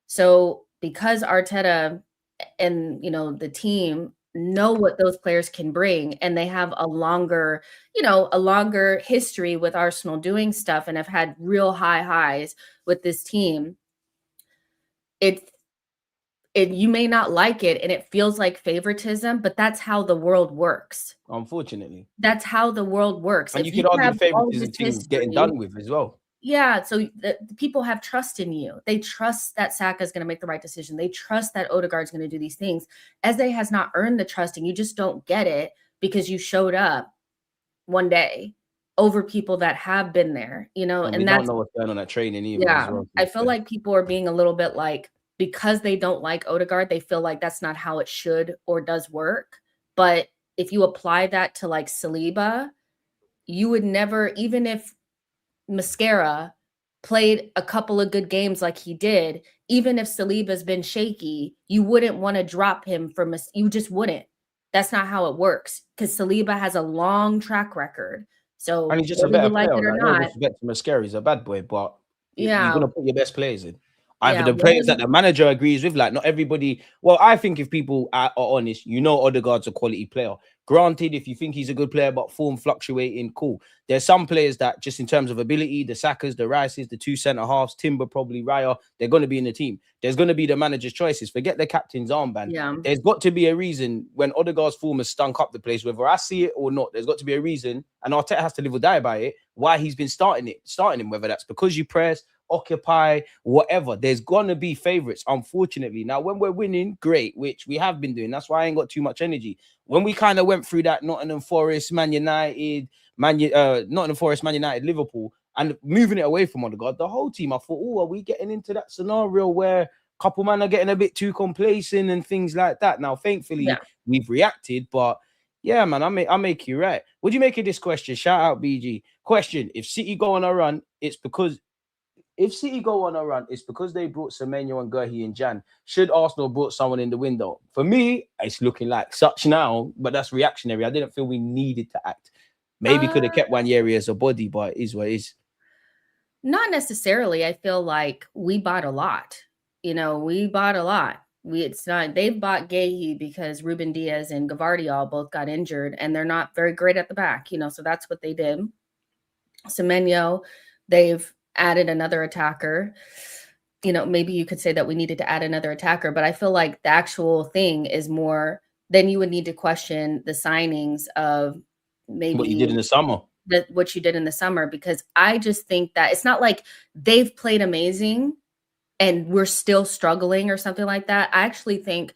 So because Arteta and, the team know what those players can bring, and they have a longer history with Arsenal doing stuff and have had real high highs with this team, you may not like it and it feels like favoritism, but that's how the world works. Unfortunately. That's how the world works. And you could argue favoritism things getting done with as well. Yeah, so the people have trust in you. They trust that Saka is going to make the right decision. They trust that Odegaard's going to do these things. Eze has not earned the trust, and you just don't get it because you showed up one day over people that have been there, and we don't know what's going on at training either. Yeah, I feel like people are being a little bit like, because they don't like Odegaard, they feel like that's not how it should or does work. But if you apply that to like Saliba, you would never, even if Mascara played a couple of good games like he did, even if Saliba's been shaky, you wouldn't want to drop him you just wouldn't. That's not how it works, because Saliba has a long track record. So, and he's just a better player. No disrespect to Mascara, he's a bad boy, but you're going to put your best players in. Either the players that the manager agrees with, like not everybody. Well, I think if people are honest, Odegaard's a quality player. Granted, if you think he's a good player, but form fluctuating, cool. There's some players that just in terms of ability, the Sakas, the Rices, the two centre halves, Timber, probably Raya, they're going to be in the team. There's going to be the manager's choices. Forget the captain's armband. Yeah. There's got to be a reason when Odegaard's form has stunk up the place, whether I see it or not. There's got to be a reason, and Arteta has to live or die by it, why he's been starting him, whether that's because you press, occupy, whatever. There's gonna be favorites, unfortunately. Now, when we're winning, great, which we have been doing. That's why I ain't got too much energy. When we kind of went through that Nottingham Forest, Man United, Liverpool, and moving it away from Odegaard, the whole team, I thought, oh, are we getting into that scenario where a couple man are getting a bit too complacent and things like that? Now, thankfully, we've reacted, but yeah, man, I make you right. What do you make of this question? Shout out BG. Question: if City go on a run, it's because they brought Semenyo and Gurhi in Jan. Should Arsenal brought someone in the window? For me, it's looking like such now, but that's reactionary. I didn't feel we needed to act. Maybe could have kept Wanyeri as a body, but it is what it is. Not necessarily. I feel like we bought a lot. We bought a lot. They've bought Guehi because Ruben Diaz and Gvardiol both got injured, and they're not very great at the back. So that's what they did. Semenyo, they've added another attacker. Maybe you could say that we needed to add another attacker, but I feel like the actual thing is more. Then you would need to question the signings of maybe what you did in the summer. What you did in the summer, because I just think that it's not like they've played amazing and we're still struggling or something like that. I actually think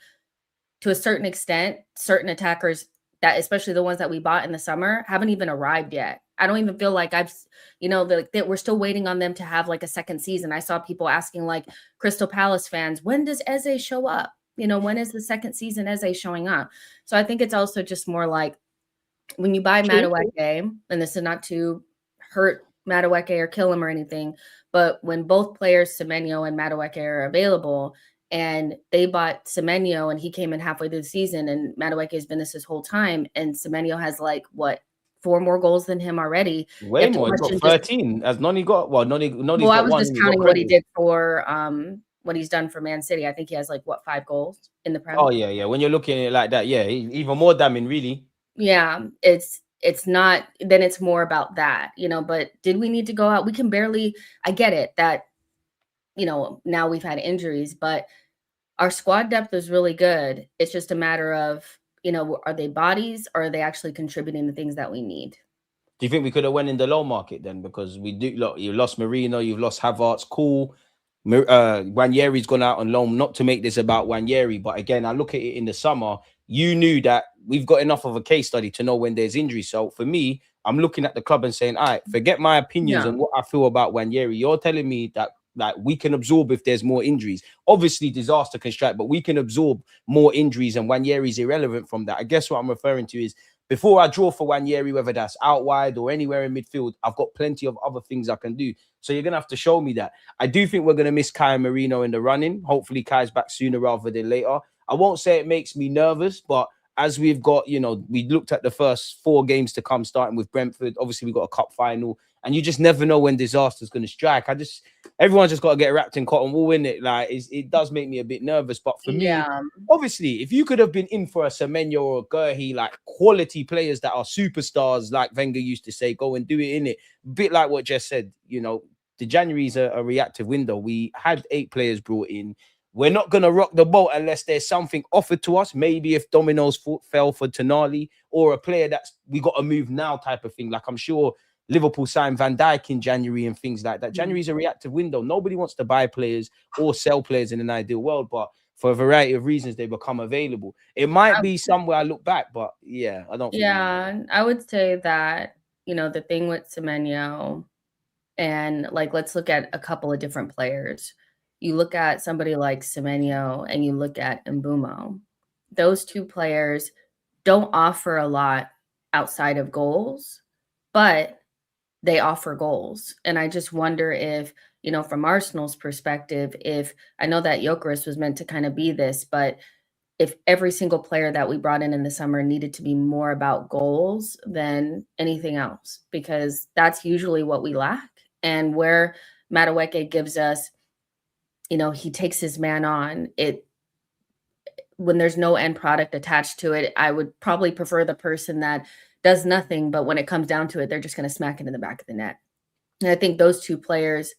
to a certain extent, certain attackers that, especially the ones that we bought in the summer, haven't even arrived yet. I don't even feel like that we're still waiting on them to have like a second season. I saw people asking like Crystal Palace fans, when does Eze show up? When is the second season Eze showing up? So I think it's also just more like when you buy Madueke, and this is not to hurt Madueke or kill him or anything, but when both players, Semenyo and Madueke, are available, and they bought Semenyo and he came in halfway through the season, and Madueke has been this his whole time, and Semenyo has 4 more goals than him already. Way more. He's got 13. As Noni got, Noni's got I was just counting what he did for what he's done for Man City. I think he has 5 goals in the Premier. Oh yeah. When you're looking at it like that, yeah, even more damning, really. Yeah, it's not. Then it's more about that, But did we need to go out? We can barely. I get it that now we've had injuries, but our squad depth is really good. It's just a matter of are they bodies, or are they actually contributing the things that we need? Do you think we could have went in the low market then? Because we do. Look, you lost Marino, you've lost Havertz. Cool. Wanyeri's gone out on loan. Not to make this about Wanyeri, but again, I look at it in the summer. You knew that we've got enough of a case study to know when there's injury. So for me, I'm looking at the club and saying, all right, forget my opinions and what I feel about Wanyeri. You're telling me that we can absorb if there's more injuries. Obviously, disaster can strike, but we can absorb more injuries, and Wanyeri's irrelevant from that. I guess what I'm referring to is before I draw for Wanyeri, whether that's out wide or anywhere in midfield, I've got plenty of other things I can do. So you're going to have to show me that. I do think we're going to miss Kai and Marino in the running. Hopefully, Kai's back sooner rather than later. I won't say it makes me nervous, but as we've got, we looked at the first 4 games to come, starting with Brentford. Obviously, we got a cup final, and you just never know when disaster's going to strike. Everyone's just got to get wrapped in cotton wool, in it. It does make me a bit nervous. But for me, obviously, if you could have been in for a Semenyo or a Gurhi, quality players that are superstars, like Wenger used to say, go and do it, in it. A bit like what Jess said, the January's a reactive window. We had 8 players brought in. We're not going to rock the boat unless there's something offered to us. Maybe if dominoes fell for Tonali, or a player that's we got to move now type of thing. Like I'm sure Liverpool signed Van Dijk in January and things like that. January is a reactive window. Nobody wants to buy players or sell players in an ideal world, but for a variety of reasons, they become available. It might be somewhere I look back, but yeah, I don't. Yeah, I would say that, the thing with Semenyo, and let's look at a couple of different players. You look at somebody like Semenyo and you look at Mbeumo. Those 2 players don't offer a lot outside of goals, but they offer goals. And I just wonder if, from Arsenal's perspective, if I know that Gyökeres was meant to kind of be this, but if every single player that we brought in the summer needed to be more about goals than anything else, because that's usually what we lack. And where Madueke gives us he takes his man on. When there's no end product attached to it, I would probably prefer the person that does nothing, but when it comes down to it, they're just going to smack it in the back of the net. And I think those two players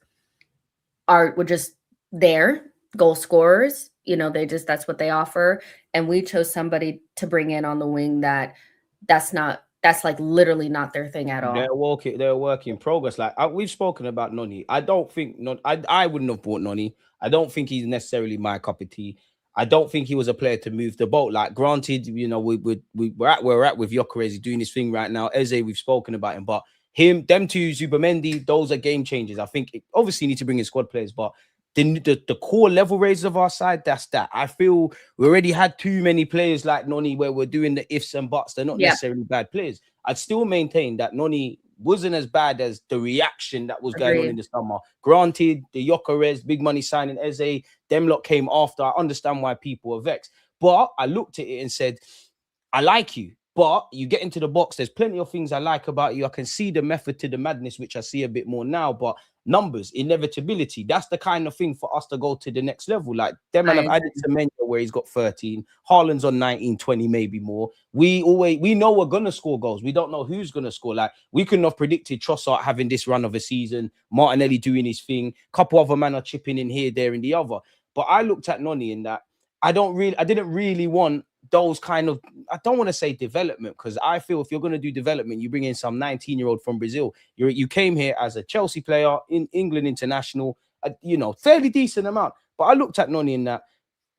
were just there, goal scorers. That's what they offer. And we chose somebody to bring in on the wing that's like literally not their thing at all. They're a work in progress. Like we've spoken about Noni. I don't think I wouldn't have bought Noni. I don't think he's necessarily my cup of tea. I don't think he was a player to move the boat. Like, granted, we're at where we're at with Gyökeres. He's doing his thing right now. Eze, we've spoken about him, but them two, Zubimendi, those are game changers. I think obviously need to bring in squad players, but the core level raisers of our side, that's that. I feel we already had too many players like Noni where we're doing the ifs and buts. They're not necessarily bad players. I'd still maintain that Noni wasn't as bad as the reaction that was going on in the summer. Granted, the Gyökeres, big money signing, Eze, them lot came after. I understand why people are vexed. But I looked at it and said, I like you. But you get into the box, there's plenty of things I like about you. I can see the method to the madness, which I see a bit more now. But numbers, inevitability, that's the kind of thing for us to go to the next level. Like, them and I've added Semenyo where he's got 13. Haaland's on 19, 20, maybe more. We know we're going to score goals. We don't know who's going to score. Like, we couldn't have predicted Trossard having this run of a season, Martinelli doing his thing, a couple other men are chipping in here, there, and the other. But I looked at Noni in that I didn't really want those kind of, I don't want to say development, because I feel if you're going to do development, you bring in some 19-year-old from Brazil. You came here as a Chelsea player, in England international, fairly decent amount. But I looked at Noni in that,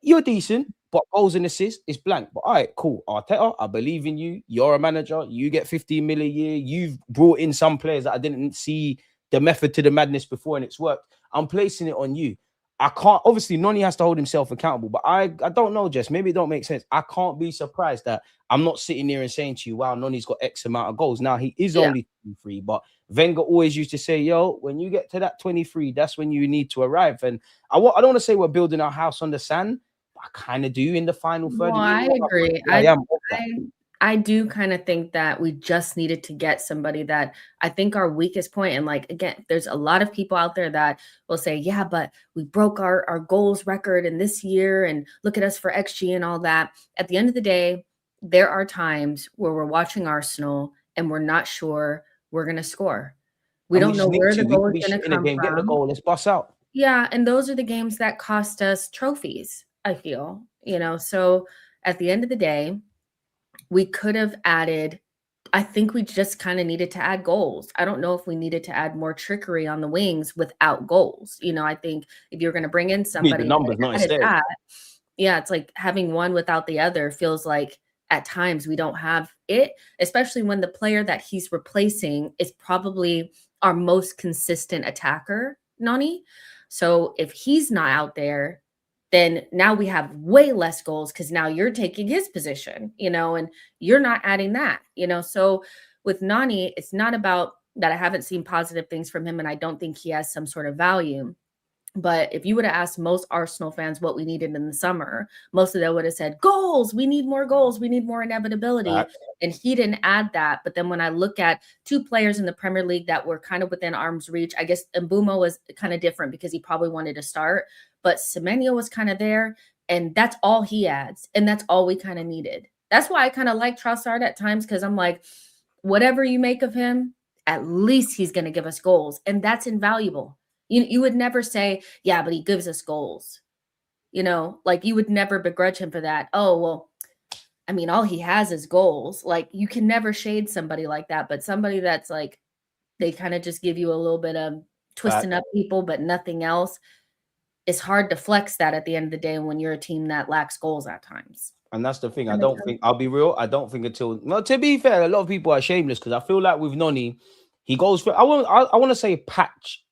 you're decent, but goals and assists is blank. But all right, cool. Arteta, I believe in you. You're a manager. You get 15 million a year. You've brought in some players that I didn't see the method to the madness before, and it's worked. I'm placing it on you. I can't, obviously, Noni has to hold himself accountable, but I don't know, Jess, maybe it don't make sense. I can't be surprised that I'm not sitting there and saying to you, wow, Noni's got X amount of goals. Now, he is only 23, but Wenger always used to say, yo, when you get to that 23, that's when you need to arrive. And I don't want to say we're building our house on the sand, but I kind of do in the final third. Well, I agree. I do kind of think that we just needed to get somebody that I think our weakest point. And like, again, there's a lot of people out there that will say, yeah, but we broke our goals record in this year and look at us for XG and all that. At the end of the day, there are times where we're watching Arsenal and we're not sure we're going to score. We don't know where the goal is going to come from. Get the goal, let's bust out. Yeah. And those are the games that cost us trophies, I feel, so at the end of the day, we could have added, I think we just kind of needed to add goals. I don't know if we needed to add more trickery on the wings without goals. I think if you're going to bring in somebody, the numbers, not it's like having one without the other feels like at times we don't have it, especially when the player that he's replacing is probably our most consistent attacker, Noni. So if he's not out there, then now we have way less goals because now you're taking his position, and you're not adding that, So with Noni, it's not about that I haven't seen positive things from him, and I don't think he has some sort of value. But if you would have asked most Arsenal fans what we needed in the summer, most of them would have said, goals, we need more goals, we need more inevitability. And he didn't add that. But then when I look at two players in the Premier League that were kind of within arm's reach, I guess Mbeumo was kind of different because he probably wanted to start. But Semenyo was kind of there, and that's all he adds. And that's all we kind of needed. That's why I kind of like Trossard at times, because I'm like, whatever you make of him, at least he's going to give us goals. And that's invaluable. You would never say, yeah, but he gives us goals. Like you would never begrudge him for that. Oh, well, I mean, all he has is goals. Like you can never shade somebody like that, but somebody that's like, they kind of just give you a little bit of twisting up people, but nothing else. It's hard to flex that at the end of the day when you're a team that lacks goals at times. And that's the thing. I'll be real. I don't think to be fair, a lot of people are shameless because I feel like with Noni, he goes for, I want to say patch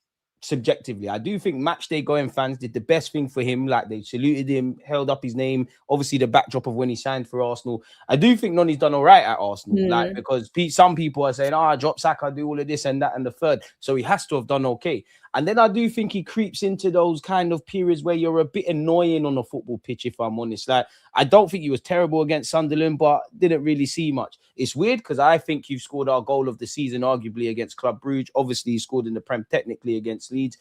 subjectively. I do think match day going fans did the best thing for him. Like they saluted him, held up his name. Obviously the backdrop of when he signed for Arsenal. I do think Noni's done all right at Arsenal. Like because some people are saying, drop Saka, do all of this and that and the third. So he has to have done okay. And then I do think he creeps into those kind of periods where you're a bit annoying on a football pitch, if I'm honest. Like, I don't think he was terrible against Sunderland, but didn't really see much. It's weird because I think you've scored our goal of the season, arguably, against Club Brugge. Obviously, he scored in the Prem technically against Leeds.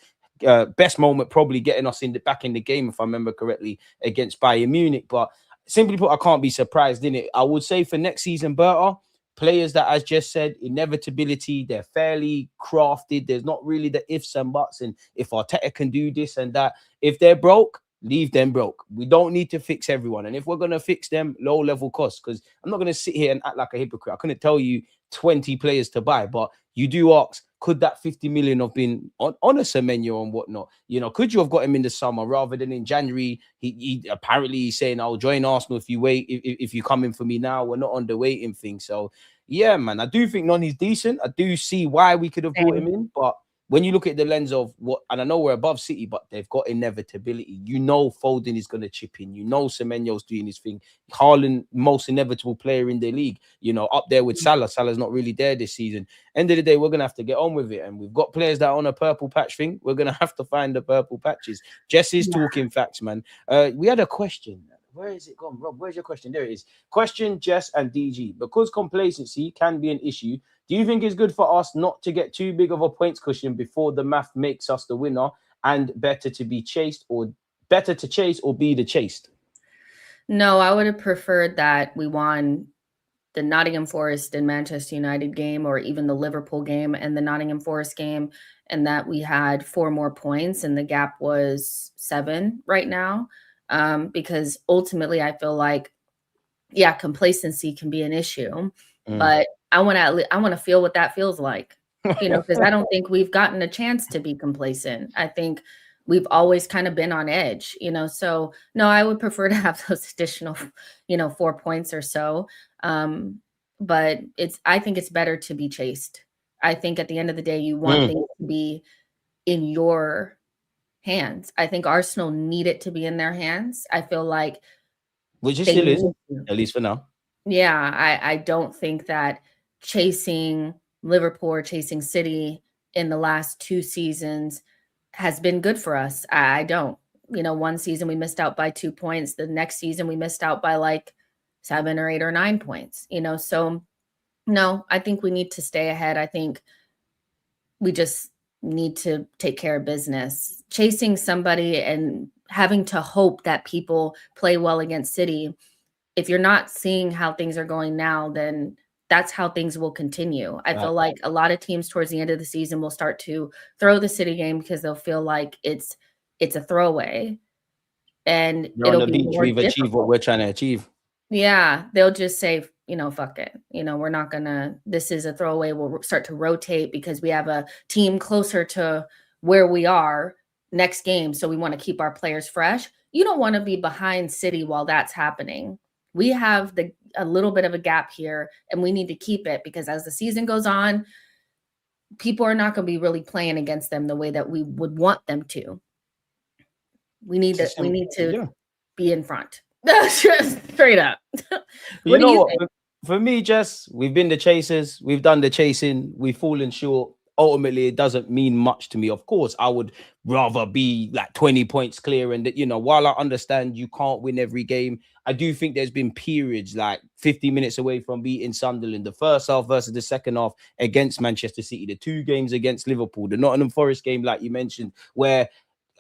best moment probably getting us back in the game, if I remember correctly, against Bayern Munich. But simply put, I can't be surprised in it. I would say for next season, Berta, players that, as just said, inevitability, they're fairly crafted. There's not really the ifs and buts. And if Arteta can do this and that, if they're broke, leave them broke. We don't need to fix everyone. And if we're going to fix them, low level costs, because I'm not going to sit here and act like a hypocrite. I couldn't tell you 20 players to buy, but you do ask, could that 50 million have been on a Semenyo and whatnot? Could you have got him in the summer rather than in January? He apparently saying, I'll join Arsenal if you wait, if you come in for me now. We're not on the waiting thing. So yeah, man, I do think Noni's decent. I do see why we could have brought him in, but when you look at the lens of what, and I know we're above City, but they've got inevitability. Foden is going to chip in. Semenyo's doing his thing. Haaland, most inevitable player in the league, up there with Salah. Salah's not really there this season. End of the day, we're going to have to get on with it. And we've got players that are on a purple patch thing. We're going to have to find the purple patches. Jess is talking facts, man. We had a question. Where is it gone? Rob, where's your question? There it is. Question, Jess and DG. Because complacency can be an issue, do you think it's good for us not to get too big of a points cushion before the math makes us the winner, and better to chase or be the chased? No, I would have preferred that we won the Nottingham Forest and Manchester United game, or even the Liverpool game and the Nottingham Forest game, and that we had 4 more points and the gap was 7 right now. Because ultimately I feel like, yeah, complacency can be an issue, but I want to feel what that feels like, because I don't think we've gotten a chance to be complacent. I think we've always kind of been on edge, so no, I would prefer to have those additional, 4 points or so. But I think it's better to be chased. I think at the end of the day, you want things to be in your hands. I think Arsenal need it to be in their hands. I feel like, which it still is, at least for now. Yeah, I don't think that chasing Liverpool or chasing City in the last 2 seasons has been good for us. I don't. One season we missed out by 2 points. The next season we missed out by like 7 or 8 or 9 points. So no, I think we need to stay ahead. I think we just need to take care of business. Chasing somebody and having to hope that people play well against City, if you're not seeing how things are going now, then that's how things will continue. I feel like a lot of teams towards the end of the season will start to throw the City game because they'll feel like it's a throwaway, and it'll be more we've achieved what we're trying to achieve. Yeah, they'll just say, fuck it. We're not gonna, this is a throwaway. We'll start to rotate because we have a team closer to where we are next game. So we want to keep our players fresh. You don't want to be behind City while that's happening. We have a little bit of a gap here, and we need to keep it, because as the season goes on, people are not going to be really playing against them the way that we would want them to. We need to be in front. Straight up. You know what? For me, Jess, we've been the chasers. We've done the chasing. We've fallen short. Ultimately, it doesn't mean much to me. Of course, I would rather be like 20 points clear. And, while I understand you can't win every game, I do think there's been periods like 50 minutes away from beating Sunderland, the first half versus the second half against Manchester City, the 2 games against Liverpool, the Nottingham Forest game, like you mentioned, where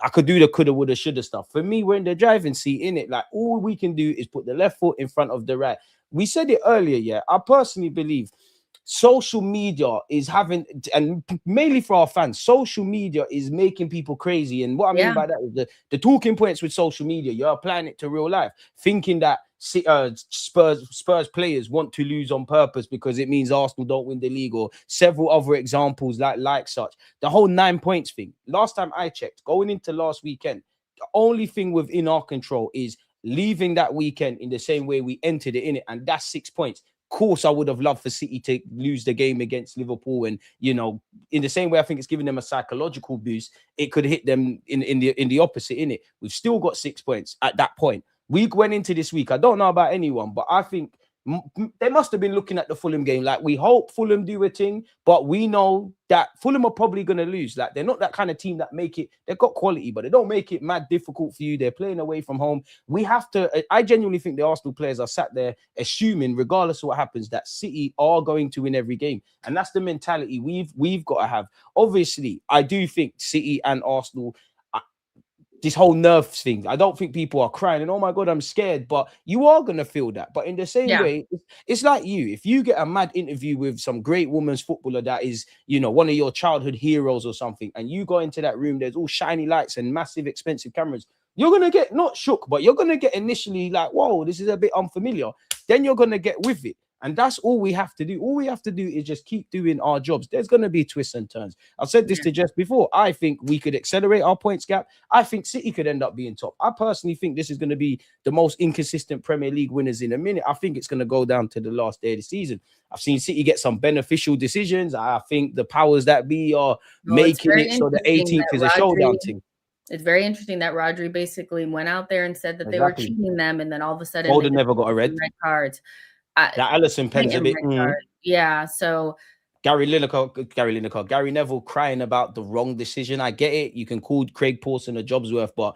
I could do the coulda, woulda, shoulda stuff. For me, we're in the driving seat, in it. Like, all we can do is put the left foot in front of the right. We said it earlier, yeah. I personally believe social media is having, and mainly for our fans, social media is making people crazy. And what I mean by that is the talking points with social media, you're applying it to real life, thinking that Spurs players want to lose on purpose because it means Arsenal don't win the league, or several other examples like such. The whole 9 points thing. Last time I checked, going into last weekend, the only thing within our control is leaving that weekend in the same way we entered it, in it, and that's 6 points. Of course, I would have loved for City to lose the game against Liverpool, and in the same way, I think it's giving them a psychological boost. It could hit them in the opposite. In it, we've still got 6 points at that point. We went into this week. I don't know about anyone, but I think They must have been looking at the Fulham game like, we hope Fulham do a thing, but we know that Fulham are probably going to lose. Like, they're not that kind of team that make it, they've got quality, but they don't make it mad difficult for you. They're playing away from home. We have to, I genuinely think the Arsenal players are sat there assuming, regardless of what happens, that City are going to win every game. And that's the mentality we've got to have. Obviously, I do think City and Arsenal, this whole nerves thing, I don't think people are crying and, oh my God, I'm scared, but you are going to feel that. But in the same way, it's like if you get a mad interview with some great women's footballer that is, one of your childhood heroes or something, and you go into that room, there's all shiny lights and massive expensive cameras, you're going to get not shook, but you're going to get initially like, whoa, this is a bit unfamiliar. Then you're going to get with it. And that's all we have to do. All we have to do is just keep doing our jobs. There's going to be twists and turns. I've said this to Jess before. I think we could accelerate our points gap. I think City could end up being top. I personally think this is going to be the most inconsistent Premier League winners in a minute. I think it's going to go down to the last day of the season. I've seen City get some beneficial decisions. I think the powers that be are making it so the 18th is a showdown thing. It's very interesting that Rodri basically went out there and said that they were cheating them, and then all of a sudden Foden never got a red cards. That Allison pen's a bit. Yeah, so Gary Neville crying about the wrong decision. I get it. You can call Craig Pawson a job's worth, but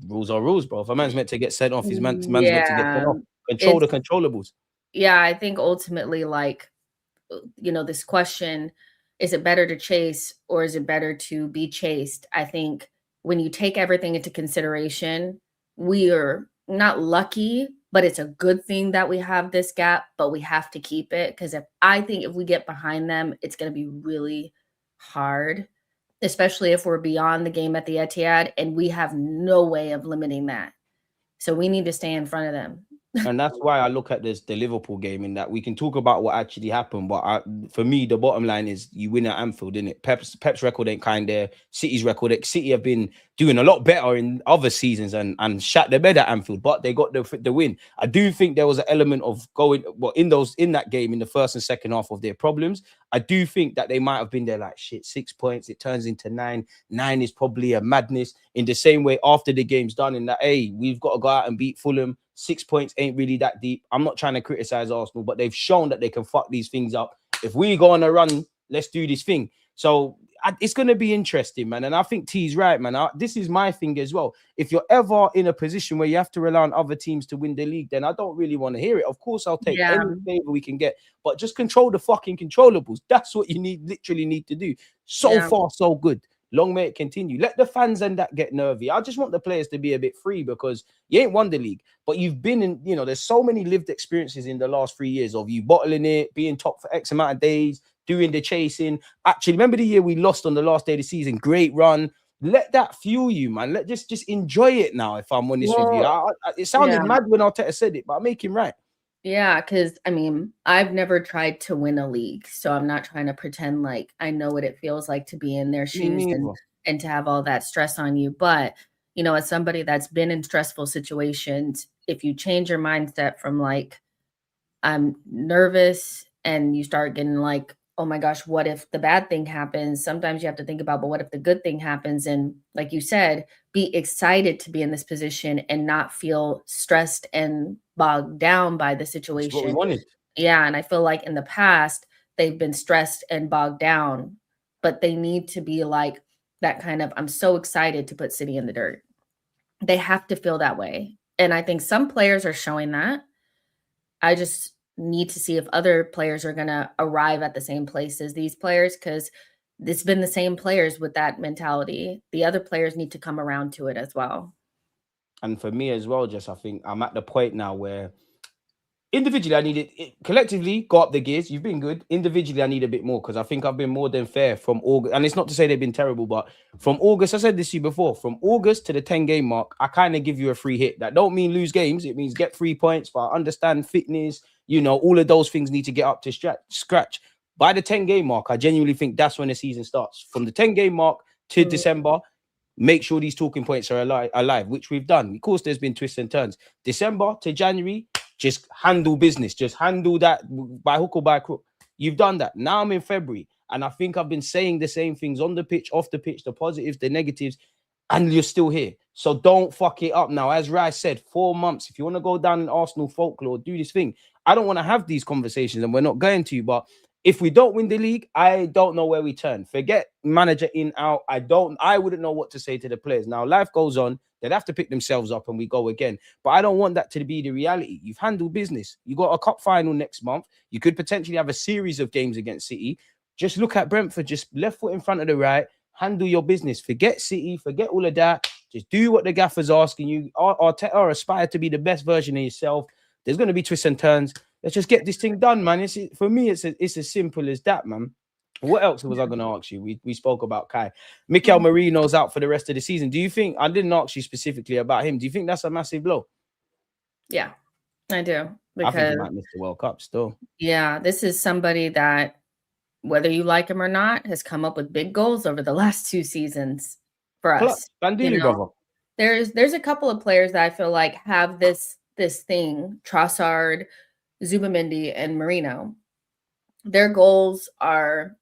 rules are rules, bro. If a man's meant to get sent off, his man's meant to get sent off. Control the controllables. Yeah, I think ultimately, this question, is it better to chase or is it better to be chased? I think when you take everything into consideration, we are not lucky, but it's a good thing that we have this gap, but we have to keep it, because if we get behind them, it's going to be really hard, especially if we're beyond the game at the Etihad and we have no way of limiting that. So we need to stay in front of them. And that's why I look at the Liverpool game, in that we can talk about what actually happened, but for me, the bottom line is you win at Anfield, innit? Pep's record ain't kind there. City's record, City have been doing a lot better in other seasons and shat the bed at Anfield, but they got the win. I do think there was an element of in that game, in the first and second half, of their problems. I do think that they might have been there like, shit, 6 points, it turns into 9. 9 is probably a madness. In the same way, after the game's done, in that, hey, we've got to go out and beat Fulham. 6 points ain't really that deep. I'm not trying to criticize Arsenal, but they've shown that they can fuck these things up. If we go on a run, let's do this thing. So it's going to be interesting, man. And I think T's right, man. This is my thing as well. If you're ever in a position where you have to rely on other teams to win the league, then I don't really want to hear it. Of course, I'll take any favor we can get, but just control the fucking controllables. That's what you literally need to do. So far, so good. Long may it continue. Let the fans and that get nervy. I just want the players to be a bit free, because you ain't won the league, but you've been in, there's so many lived experiences in the last 3 years of you bottling it, being top for X amount of days, doing the chasing. Actually, remember the year we lost on the last day of the season? Great run. Let that fuel you, man. Let just enjoy it now, if I'm honest with you. It sounded mad when Arteta said it, but I make him right. Yeah, because I've never tried to win a league, so I'm not trying to pretend like I know what it feels like to be in their shoes and to have all that stress on you. But, as somebody that's been in stressful situations, if you change your mindset from like, I'm nervous, and you start getting like, oh my gosh, what if the bad thing happens? Sometimes you have to think about, but what if the good thing happens? And like you said, be excited to be in this position and not feel stressed and bogged down by the situation. That's what we wanted. Yeah, and I feel like in the past, they've been stressed and bogged down, but they need to be like that kind of, I'm so excited to put City in the dirt. They have to feel that way. And I think some players are showing that. I just need to see if other players are going to arrive at the same place as these players, because it's been the same players with that mentality. The other players need to come around to it as well. And for me as well, Jess, I think I'm at the point now where individually I need it. Collectively, go up the gears. You've been good. Individually, I need a bit more, because I think I've been more than fair from August. And it's not to say they've been terrible, but from August, I said this to you before, from August to the 10-game mark, I kind of give you a free hit. That don't mean lose games. It means get 3 points, but I understand fitness. All of those things need to get up to scratch. By the 10-game mark, I genuinely think that's when the season starts. From the 10-game mark to December, make sure these talking points are alive, which we've done. Of course, there's been twists and turns. December to January, just handle business. Just handle that by hook or by crook. You've done that. Now I'm in February, and I think I've been saying the same things on the pitch, off the pitch, the positives, the negatives, and you're still here. So don't fuck it up now. As Rice said, 4 months. If you want to go down in Arsenal folklore, do this thing. I don't want to have these conversations, and we're not going to. But if we don't win the league, I don't know where we turn. Forget manager in, out. I wouldn't know what to say to the players. Now, life goes on. They'd have to pick themselves up and we go again. But I don't want that to be the reality. You've handled business. You got a cup final next month. You could potentially have a series of games against City. Just look at Brentford, just left foot in front of the right. Handle your business. Forget City. Forget all of that. Just do what the gaffer's asking you. Or aspire to be the best version of yourself. There's going to be twists and turns. Let's just get this thing done, man. For me, it's as simple as that, man. What else was I going to ask you? We spoke about Kai. Mikel Merino's out for the rest of the season. Do you think, I didn't ask you specifically about him, do you think that's a massive blow? Yeah, I do. Because I think he might miss the World Cup still. Yeah, this is somebody that, whether you like him or not, has come up with big goals over the last 2 seasons for us. Bandili, brother. There's a couple of players that I feel like have this thing, Trossard, Zubimendi, and Merino. Their goals are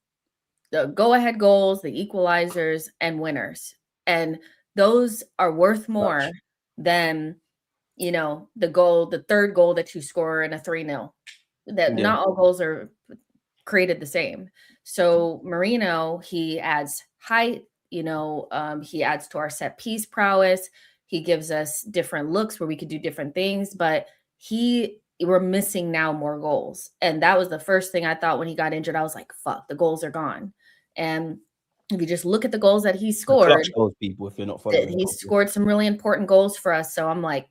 the go-ahead goals, the equalizers, and winners. And those are worth more than, the third goal that you score in a 3-0. Not all goals are created the same. So Merino, he adds height, he adds to our set piece prowess. He gives us different looks where we could do different things, but we're missing now more goals. And that was the first thing I thought when he got injured. I was like, fuck, the goals are gone. And if you just look at the goals that he scored, people, if you're not following, he scored some really important goals for us. So I'm like,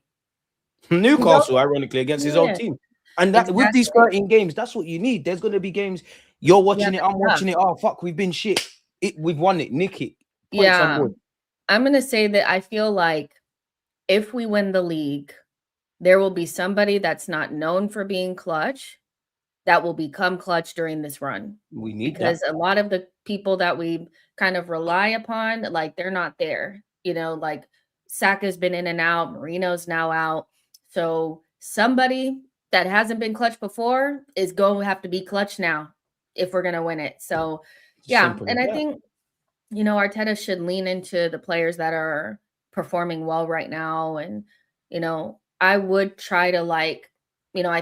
Newcastle, ironically, against his old team. And that with these 13 games, that's what you need. There's going to be games you're watching it, I'm watching it. Oh, fuck, we've been shit. We've won it. Nick it. I'm going to say that I feel like if we win the league, there will be somebody that's not known for being clutch that will become clutch during this run. We need because a lot of the people that we kind of rely upon, like they're not there. Like Saka's been in and out, Marino's now out. So somebody that hasn't been clutch before is going to have to be clutch now if we're going to win it. So yeah, and I think Arteta should lean into the players that are performing well right now, and I would try to I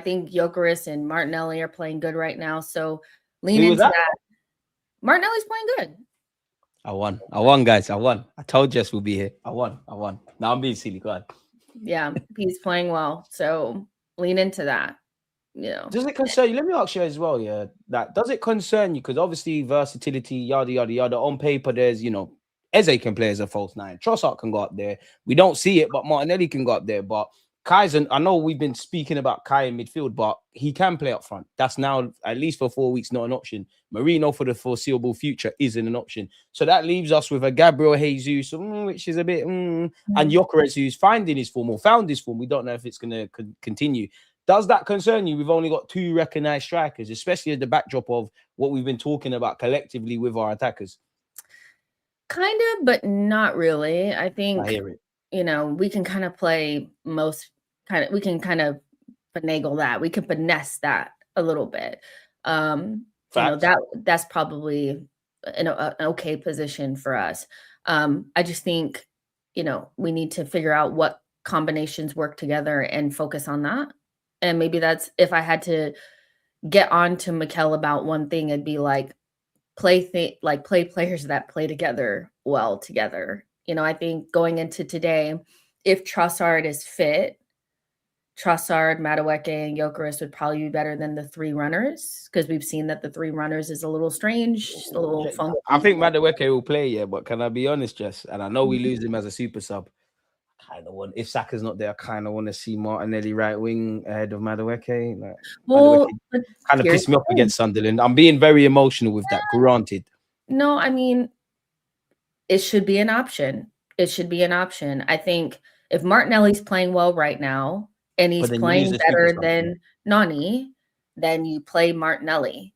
think Gyökeres and Martinelli are playing good right now. So lean into that. Martinelli's playing good. I won, guys. I won. I told Jess we'll be here. I won. Now I'm being silly. Go ahead. Yeah, he's playing well. So lean into that. Does it concern you? Let me ask you as well. Yeah, does it concern you? Because obviously versatility, yada yada yada. On paper, there's Eze can play as a false 9. Trossard can go up there. We don't see it, but Martinelli can go up there. But Kaizen, I know we've been speaking about Kai in midfield, but he can play up front. That's now, at least for 4 weeks, not an option. Merino for the foreseeable future isn't an option. So that leaves us with a Gabriel Jesus, which is a bit, and Gyökeres, who's finding his form or found his form. We don't know if it's going to continue. Does that concern you? We've only got 2 recognized strikers, especially at the backdrop of what we've been talking about collectively with our attackers. Kind of, but not really. I think, I hear it. We can kind of play we can kind of finagle that. We can finesse that a little bit. That's probably an okay position for us. I just think, we need to figure out what combinations work together and focus on that. And maybe that's, if I had to get on to Mikel about one thing, it'd be like play players that play together well together. I think going into today, if Trossard is fit, Trossard, Madueke, and Gyökeres would probably be better than the 3 runners, because we've seen that the 3 runners is a little strange, a little funky. I think Madueke will play, but can I be honest, Jess? And I know we lose him as a super sub. If Saka's not there, I kind of want to see Martinelli right wing ahead of Madueke. Madueke kind of pissed me off against Sunderland. I'm being very emotional with that, granted. No, I mean, it should be an option. I think if Martinelli's playing well right now and he's playing better than Nani, then you play Martinelli,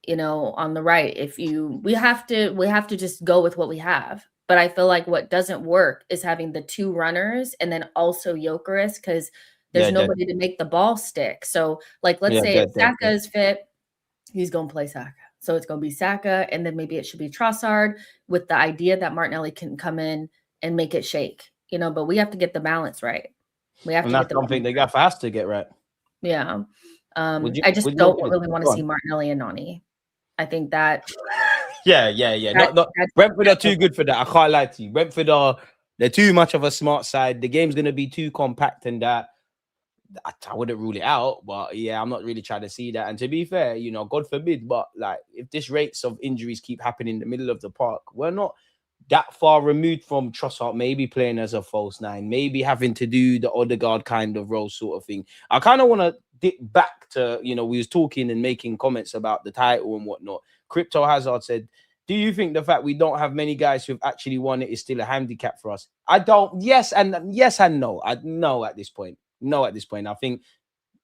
on the right. We have to just go with what we have. But I feel like what doesn't work is having the 2 runners and then also Gyökeres, because there's nobody to make the ball stick. So let's say if Saka is fit, he's going to play Saka. So it's going to be Saka, and then maybe it should be Trossard, with the idea that Martinelli can come in and make it shake. but we have to get the balance right. We have And to that's get the something the gaffer has to get right. Yeah. I just don't really want to see Martinelli and Nani. I think that. Yeah. Brentford are too good for that. I can't lie to you. They're too much of a smart side. The game's going to be too compact, and that I wouldn't rule it out. But yeah, I'm not really trying to see that. And to be fair, God forbid, but like if this rates of injuries keep happening in the middle of the park, we're not that far removed from Trossard maybe playing as a false nine, maybe having to do the Odegaard kind of role sort of thing. I kind of want to dip back to, we was talking and making comments about the title and whatnot. Crypto Hazard said, do you think the fact we don't have many guys who've actually won it is still a handicap for us? I don't. Yes and no. No at this point. No at this point. I think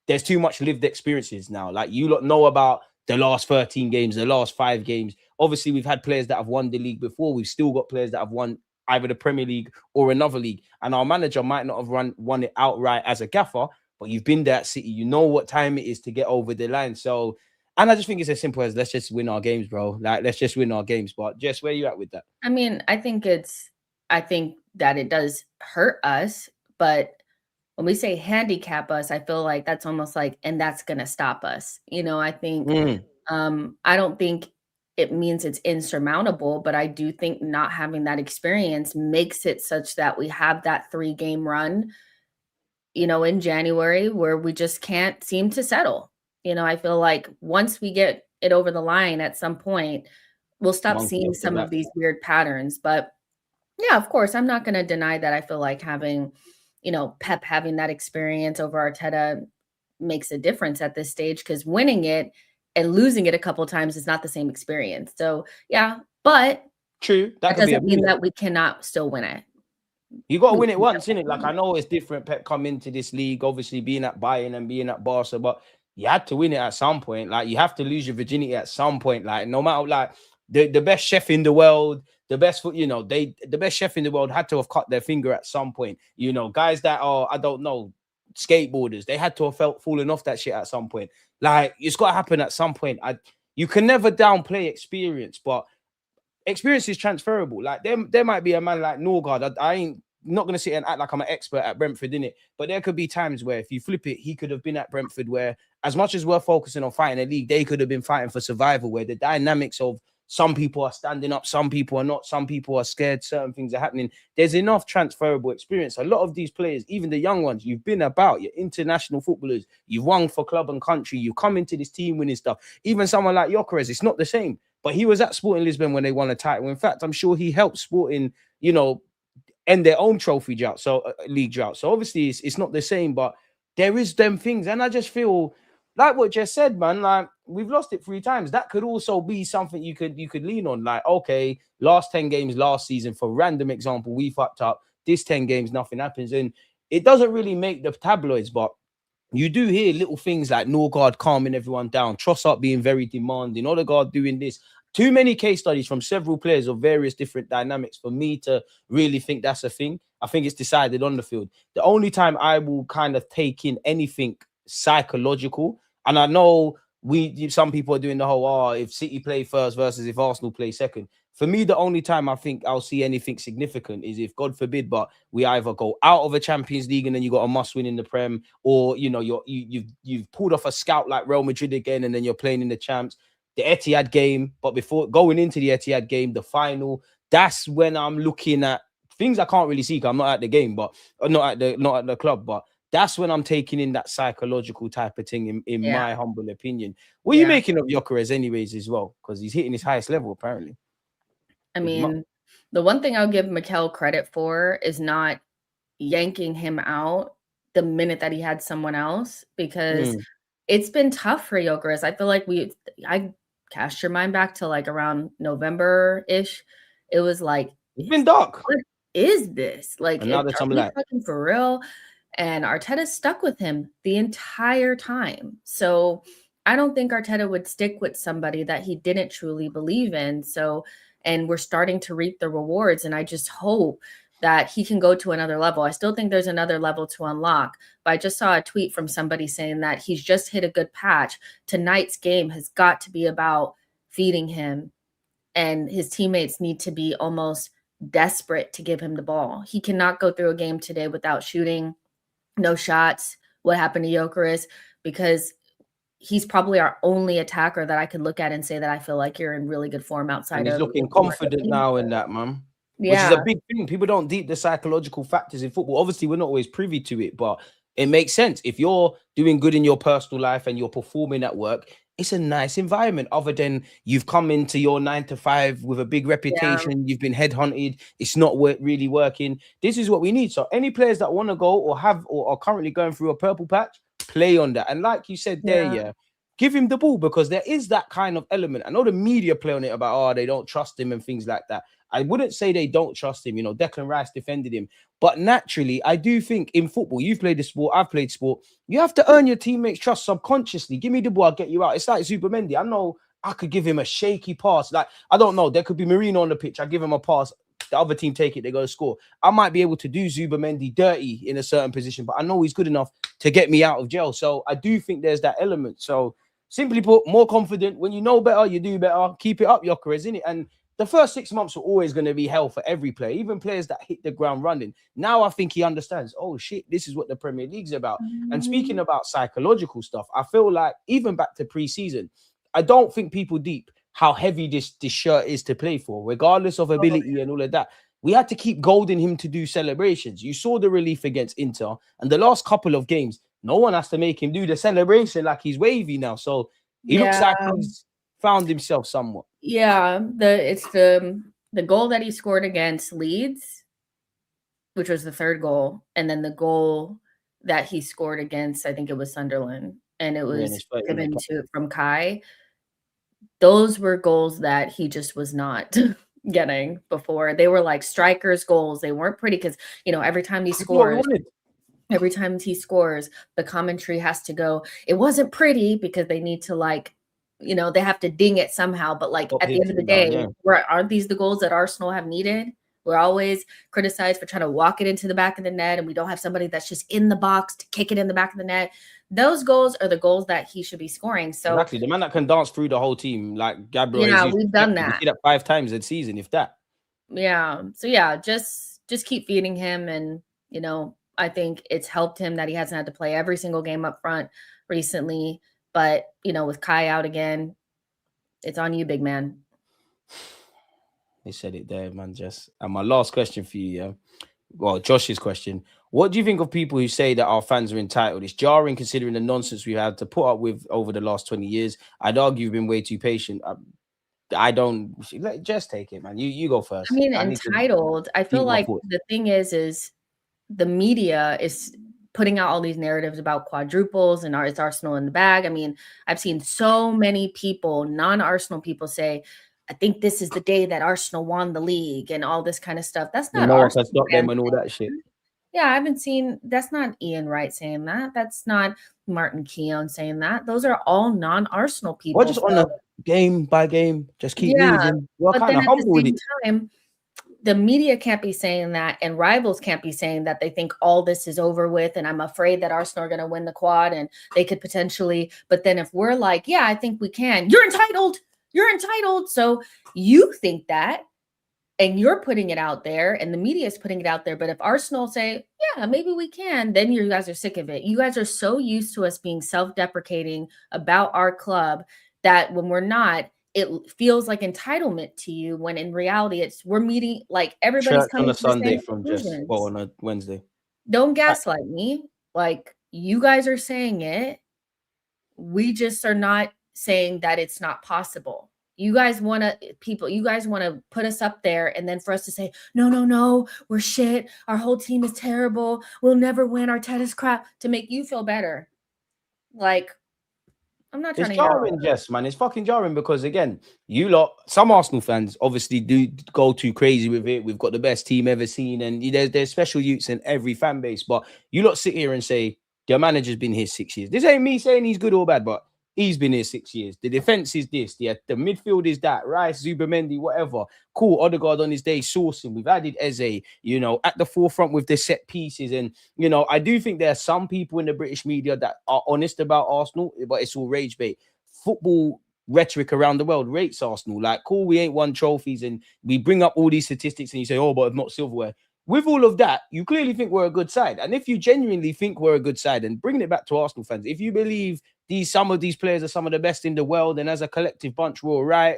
there's too much lived experiences now. Like, you lot know about the last 13 games, the last 5 games. Obviously, we've had players that have won the league before. We've still got players that have won either the Premier League or another league. And our manager might not have won it outright as a gaffer, but you've been there at City. You know what time it is to get over the line. So, and I just think it's as simple as let's just win our games, bro. Like, let's just win our games. But Jess, where are you at with that? I mean, I think that it does hurt us, but when we say handicap us, I feel like that's almost like, and that's going to stop us. I think, I don't think it means it's insurmountable, but I do think not having that experience makes it such that we have that 3-game run, in January where we just can't seem to settle. I feel like once we get it over the line at some point, we'll stop seeing some of these weird patterns. But yeah, of course, I'm not going to deny that I feel like having, Pep having that experience over Arteta makes a difference at this stage, because winning it and losing it a couple of times is not the same experience. So yeah, but true. That doesn't mean that we cannot still win it. You got to win it once, innit? Like, I know it's different. Pep come into this league, obviously being at Bayern and being at Barca, but you had to win it at some point. Like, you have to lose your virginity at some point. Like, no matter, like, the best chef in the world, the best, the best chef in the world had to have cut their finger at some point. Guys that are, I don't know, skateboarders, they had to have falling off that shit at some point. Like, it's got to happen at some point. You can never downplay experience, but experience is transferable. Like, there might be a man like Norgard. I ain't not going to sit and act like I'm an expert at Brentford, innit? But there could be times where, if you flip it, he could have been at Brentford where, as much as we're focusing on fighting a league, they could have been fighting for survival, where the dynamics of some people are standing up, some people are not, some people are scared, certain things are happening. There's enough transferable experience. A lot of these players, even the young ones, you've been about, you're international footballers, you've won for club and country, you come into this team winning stuff. Even someone like Gyökeres, it's not the same. But he was at Sporting Lisbon when they won a title. In fact, I'm sure he helped Sporting, end their own trophy drought, league drought. So obviously it's not the same, but there is them things. And I just feel like what Jess said, man, like, we've lost it 3 times. That could also be something you could lean on. Like, okay, last 10 games last season, for random example, we fucked up. This 10 games, nothing happens. And it doesn't really make the tabloids, but you do hear little things like Norgard calming everyone down, Trossard being very demanding, Odegaard doing this. Too many case studies from several players of various different dynamics for me to really think that's a thing. I think it's decided on the field. The only time I will kind of take in anything psychological, and I know some people are doing the whole, if City play first versus if Arsenal play second. For me, the only time I think I'll see anything significant is if, God forbid, but we either go out of a Champions League and then you got a must-win in the Prem, or you've pulled off a scout like Real Madrid again, and then you're playing in the Champs. The Etihad game, but before going into the Etihad game, the final, that's when I'm looking at things I can't really see because I'm not at the game, but not at the club, but that's when I'm taking in that psychological type of thing, in my humble opinion. What are you making of Gyökeres anyways as well? Because he's hitting his highest level, apparently. I mean, the one thing I'll give Mikel credit for is not yanking him out the minute that he had someone else, because it's been tough for Gyökeres. I feel like I cast your mind back to like around November-ish. It was like, it's been dark. What is this? Like, and now there's some light. Fucking for real. And Arteta stuck with him the entire time. So I don't think Arteta would stick with somebody that he didn't truly believe in. So, and we're starting to reap the rewards. And I just hope that he can go to another level. I still think there's another level to unlock, but I just saw a tweet from somebody saying that he's just hit a good patch. Tonight's game has got to be about feeding him, and his teammates need to be almost desperate to give him the ball. He cannot go through a game today without shooting, no shots. What happened to Gyökeres? Because he's probably our only attacker that I could look at and say that I feel like you're in really good form outside And he's of. looking confident now in that, man. Yeah. Which is a big thing. People don't deep the psychological factors in football. Obviously, we're not always privy to it, but it makes sense. If you're doing good in your personal life and you're performing at work, it's a nice environment. Other than you've come into your 9 to 5 with a big reputation, you've been headhunted, it's not really working. This is what we need. So any players that want to go or have or are currently going through a purple patch, play on that. And like you said there, give him the ball, because there is that kind of element. I know the media play on it about, they don't trust him and things like that. I wouldn't say they don't trust him. You know, Declan Rice defended him. But naturally, I do think in football, you've played the sport, I've played sport, you have to earn your teammates' trust subconsciously. Give me the ball, I'll get you out. It's like Zubimendi. I know I could give him a shaky pass. Like, I don't know. There could be Marino on the pitch. I give him a pass. The other team take it, they go to score. I might be able to do Zubimendi dirty in a certain position, but I know he's good enough to get me out of jail. So I do think there's that element. So simply put, more confident. When you know better, you do better. Keep it up, Gyökeres, isn't it? And the first 6 months are always going to be hell for every player, even players that hit the ground running. Now I think he understands, oh, shit, this is what the Premier League's about. And speaking about psychological stuff, I feel like even back to pre-season, I don't think people deep how heavy this shirt is to play for, regardless of ability and all of that. We had to keep goading him to do celebrations. You saw the relief against Inter, and the last couple of games, no one has to make him do the celebration like he's wavy now. So he looks like he's found himself somewhat. Yeah, it's the goal that he scored against Leeds, which was the third goal, and then the goal that he scored against, I think it was Sunderland, and it was given to from Kai. Those were goals that he just was not getting before. They were like strikers' goals. They weren't pretty because, you know, every time he scores, the commentary has to go, it wasn't pretty, because they need to, like, you know, they have to ding it somehow. But like at the end of the day, aren't these the goals that Arsenal have needed? We're always criticized for trying to walk it into the back of the net, and we don't have somebody that's just in the box to kick it in the back of the net. Those goals are the goals that he should be scoring. So exactly, the man that can dance through the whole team, like Gabriel. Yeah, we've done that. We see that 5 times a season, if that. Yeah. So yeah, just keep feeding him, and you know, I think it's helped him that he hasn't had to play every single game up front recently. But you know, with Kai out again, it's on you, big man. They said it there, man, Jess. And my last question for you, well, Josh's question. What do you think of people who say that our fans are entitled? It's jarring considering the nonsense we've had to put up with over the last 20 years. I'd argue you've been way too patient. I don't... Let Jess take it, man. You go first. I mean, entitled. I feel like the thing is the media is putting out all these narratives about quadruples and it's Arsenal in the bag. I mean, I've seen so many people, non-Arsenal people, say, I think this is the day that Arsenal won the league and all this kind of stuff. That's not Arsenal. That's not them and all that shit. Yeah, I haven't seen, that's not Ian Wright saying that. That's not Martin Keown saying that. Those are all non-Arsenal people. Or just on a game by game, just keep losing. You're but kind then of humble with it. Time, the media can't be saying that, and rivals can't be saying that they think all this is over with, and I'm afraid that Arsenal are going to win the quad, and they could potentially. But then if we're like, yeah, I think we can, you're entitled. You're entitled. So you think that, and you're putting it out there, and the media is putting it out there. But if Arsenal say, yeah, maybe we can, then you guys are sick of it. You guys are so used to us being self-deprecating about our club that when we're not, it feels like entitlement to you, when in reality we're meeting, like, everybody's Church coming on a Sunday from on a Wednesday. Don't gaslight me. Like, you guys are saying it. We just are not saying that it's not possible. You guys want to put us up there, and then for us to say, no, we're shit. Our whole team is terrible. We'll never win. Arteta's crap, to make you feel better. Like, I'm not trying to. It's jarring, Jess, man. It's fucking jarring because, again, some Arsenal fans obviously do go too crazy with it. We've got the best team ever seen, and there's special youths in every fan base. But you lot sit here and say, your manager's been here 6 years. This ain't me saying he's good or bad, but he's been here 6 years. The defense is this. The midfield is that. Rice, Zubimendi, whatever. Cool. Odegaard on his day sourcing. We've added Eze, at the forefront with the set pieces. And, I do think there are some people in the British media that are honest about Arsenal, but it's all rage bait. Football rhetoric around the world rates Arsenal. Like, cool, we ain't won trophies, and we bring up all these statistics, and you say, oh, but if not silverware. With all of that, you clearly think we're a good side. And if you genuinely think we're a good side, and bringing it back to Arsenal fans, if you believe some of these players are some of the best in the world, and as a collective bunch, we're all right,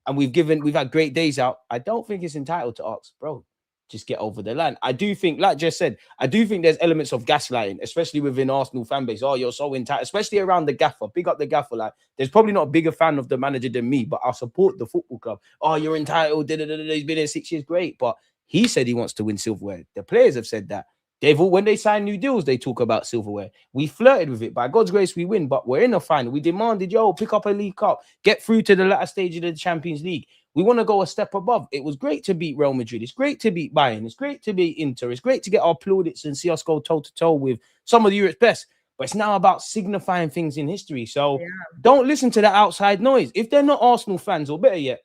and we've had great days out, I don't think it's entitled to ask, bro, just get over the line. I do think, like Jess said, I do think there's elements of gaslighting, especially within Arsenal fan base. Oh, you're so entitled, especially around the gaffer. Big up the gaffer. Like, there's probably not a bigger fan of the manager than me, but I support the football club. Oh, you're entitled. He's been here 6 years. Great. But he said he wants to win silverware. The players have said that. When they sign new deals, they talk about silverware. We flirted with it. By God's grace, we win, but we're in a final. We demanded, pick up a League Cup, get through to the latter stage of the Champions League. We want to go a step above. It was great to beat Real Madrid. It's great to beat Bayern. It's great to beat Inter. It's great to get our plaudits and see us go toe-to-toe with some of Europe's best. But it's now about signifying things in history. So don't listen to the outside noise. If they're not Arsenal fans, or better yet,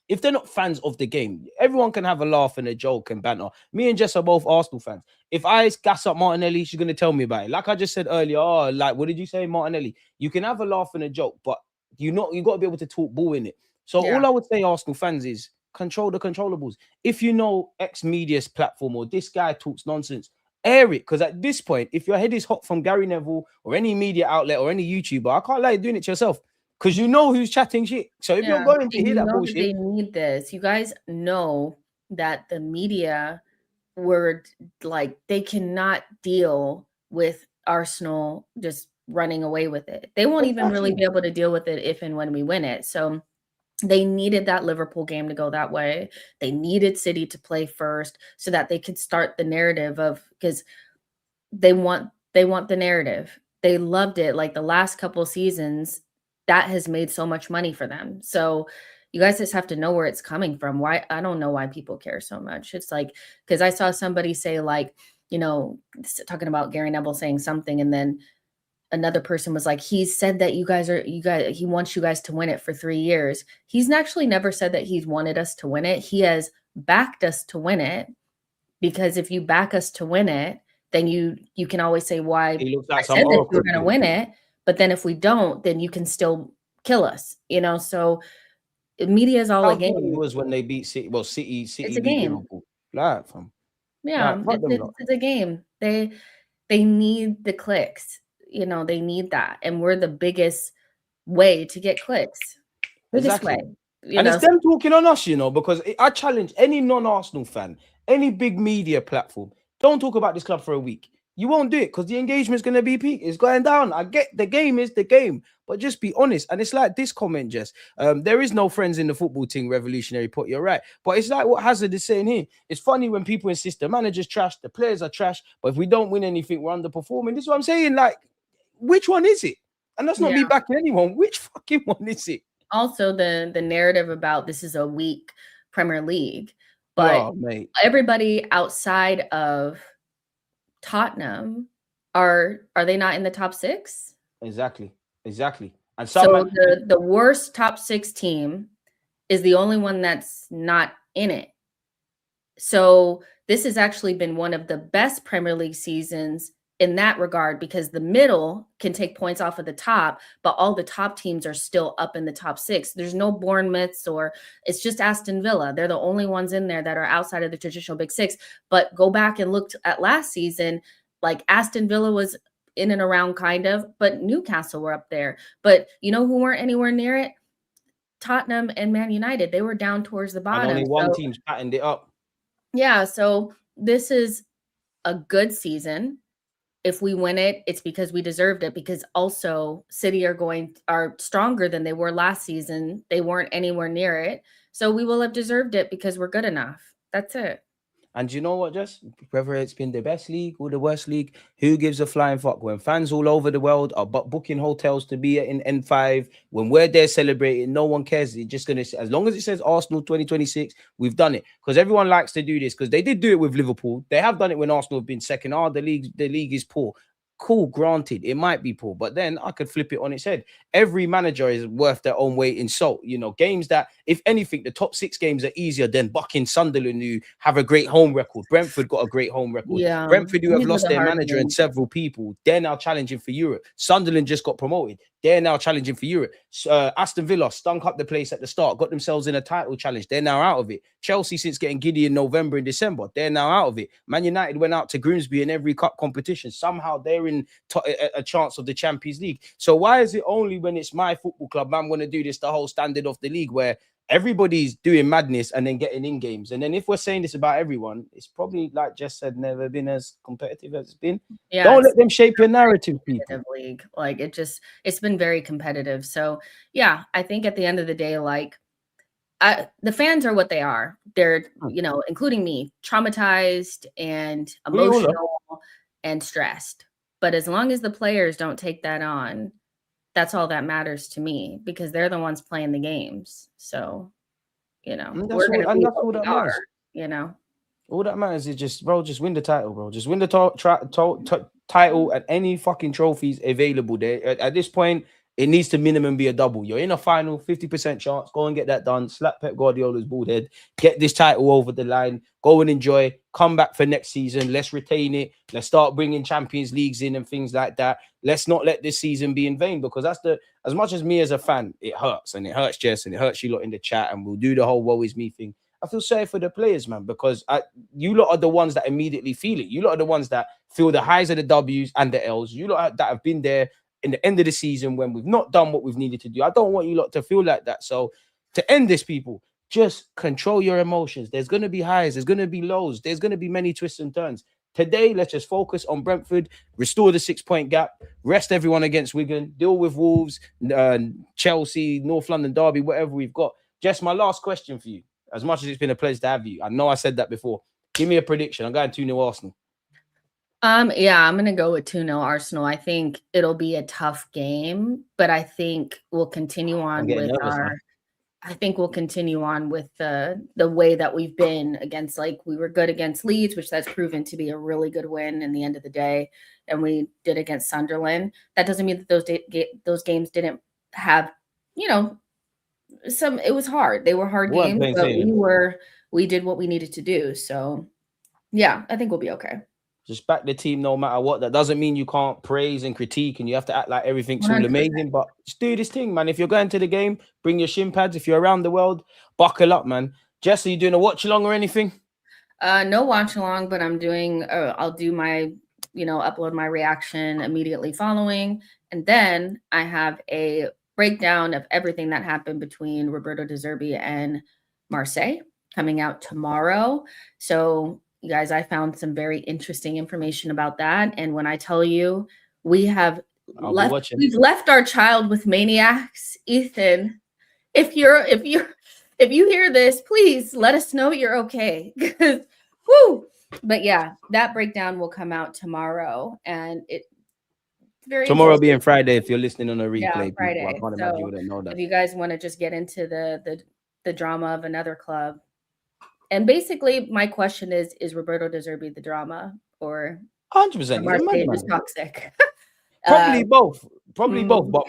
if they're not fans of the game, everyone can have a laugh and a joke and banter. Me and Jess are both Arsenal fans. If I gas up Martinelli, she's going to tell me about it. Like I just said earlier, what did you say, Martinelli? You can have a laugh and a joke, but you got to be able to talk ball in it. So all I would say, Arsenal fans, is control the controllables. If you know X Media's platform or this guy talks nonsense, air it. Because at this point, if your head is hot from Gary Neville or any media outlet or any YouTuber, I can't lie, you're doing it to yourself. Because you know who's chatting shit. So if you're going to hear that bullshit. They need this. You guys know that the media were like, they cannot deal with Arsenal just running away with it. They won't even really be able to deal with it if and when we win it. So they needed that Liverpool game to go that way. They needed City to play first so that they could start the narrative of, because they want the narrative. They loved it. Like the last couple seasons, that has made so much money for them. So you guys just have to know where it's coming from. Why? I don't know why people care so much. It's like, because I saw somebody say, like, talking about Gary Neville saying something, and then another person was like, he said that he wants you guys to win it for 3 years. He's actually never said that he's wanted us to win it. He has backed us to win it, because if you back us to win it, then you can always say why I said that we're going to win it. But then if we don't, then you can still kill us, So media is all a game. It was when they beat City. Well, City. It's a game. It's a game. They need the clicks. They need that, and we're the biggest way to get clicks. Biggest way. And it's them talking on us, because I challenge any non-Arsenal fan, any big media platform, don't talk about this club for a week. You won't do it because the engagement's going to be peak. It's going down. I get the game is the game, but just be honest. And it's like this comment, Jess. There is no friends in the football team, revolutionary put. You're right. But it's like what Hazard is saying here. It's funny when people insist the manager's trash, the players are trash, but if we don't win anything, we're underperforming. This is what I'm saying. Like, which one is it? And that's not me backing anyone. Which fucking one is it? Also, the narrative about this is a weak Premier League, but everybody outside of Tottenham are they not in the top 6? Exactly. And so the worst top 6 team is the only one that's not in it. So this has actually been one of the best Premier League seasons in that regard, because the middle can take points off of the top, but all the top teams are still up in the top 6. There's no Bournemouths, or it's just Aston Villa. They're the only ones in there that are outside of the traditional big 6. But go back and look at last season, like Aston Villa was in and around kind of, but Newcastle were up there. But you know who weren't anywhere near it? Tottenham and Man United. They were down towards the bottom. And only one team's patted it up. Yeah, so this is a good season. If we win it, it's because we deserved it, because also City are stronger than they were last season. They weren't anywhere near it. So we will have deserved it because we're good enough. That's it. And you know what, Jess? Whether it's been the best league or the worst league, who gives a flying fuck? When fans all over the world are booking hotels to be in N5, when we're there celebrating, no one cares. It's just going to, as long as it says Arsenal 2026, we've done it. Because everyone likes to do this, because they did do it with Liverpool. They have done it when Arsenal have been second. The league is poor. Cool, granted, it might be poor, but then I could flip it on its head. Every manager is worth their own weight in salt. Games that, if anything, the top 6 games are easier than bucking Sunderland, who have a great home record. Brentford got a great home record. Yeah, Brentford, who have lost their manager and several people, they're now challenging for Europe. Sunderland just got promoted. They're now challenging for Europe. Aston Villa stunk up the place at the start, got themselves in a title challenge. They're now out of it. Chelsea, since getting giddy in November and December, they're now out of it. Man United went out to Grimsby in every cup competition. Somehow they're in a chance of the Champions League. So why is it only when it's my football club, man, going to do this the whole standard of the league where everybody's doing madness and then getting in games? And then if we're saying this about everyone, it's probably, like Jess said, never been as competitive as it's been. Yeah, don't let them shape your narrative, people. League. Like it's been very competitive. So yeah, I think at the end of the day, like the fans are what they are. They're, you know, including me, traumatized and emotional and stressed. But as long as the players don't take that on, that's all that matters to me, because they're the ones playing the games. So, you know, we're going to be what we are, you know. All that matters is just, bro, just win the title, bro. Just win the title and any fucking trophies available there. At this point, it needs to minimum be a double. You're in a final, 50% chance. Go and get that done. Slap Pep Guardiola's bald head. Get this title over the line. Go and enjoy. Come back for next season. Let's retain it. Let's start bringing Champions Leagues in and things like that. Let's not let this season be in vain, because that's as much as me as a fan, it hurts. And it hurts Jess and it hurts you lot in the chat. And we'll do the whole woe is me thing. I feel sorry for the players, man, because you lot are the ones that immediately feel it. You lot are the ones that feel the highs of the W's and the L's. You lot that have been there in the end of the season when we've not done what we've needed to do. I don't want you lot to feel like that. So to end this, people, just control your emotions. There's going to be highs. There's going to be lows. There's going to be many twists and turns. Today, let's just focus on Brentford, restore the 6-point gap, rest everyone against Wigan, deal with Wolves, Chelsea, North London Derby, whatever we've got. Just my last question for you. As much as it's been a pleasure to have you, I know I said that before. Give me a prediction. I'm going 2-0 Arsenal. Yeah, I'm going to go with 2-0 Arsenal. I think it'll be a tough game, but I think we'll continue on with the way that we've been against, like, we were good against Leeds, which that's proven to be a really good win in the end of the day, and we did against Sunderland. That doesn't mean that those games didn't have, you know, it was hard. They were hard games, but we did what we needed to do. So yeah, I think we'll be okay. Just back the team no matter what. That doesn't mean you can't praise and critique and you have to act like everything's 100%. All amazing, but just do this thing, man. If you're going to the game, bring your shin pads. If you're around the world, buckle up, man. Jess, are you doing a watch along or anything? No watch along, but I'm doing I'll do my, upload my reaction immediately following, and then I have a breakdown of everything that happened between Roberto De Zerbi and Marseille coming out tomorrow. So you guys, I found some very interesting information about that. And when I tell you we've left our child with maniacs, Ethan, if you hear this, please let us know you're okay. Woo! But yeah, that breakdown will come out tomorrow, and tomorrow being Friday, if you're listening on a replay. Yeah, Friday. I can't imagine you wouldn't know that. If you guys want to just get into the drama of another club, and basically my question is Roberto De Zerbi the drama, or 100%? Marseille is toxic? Probably both. Probably both. But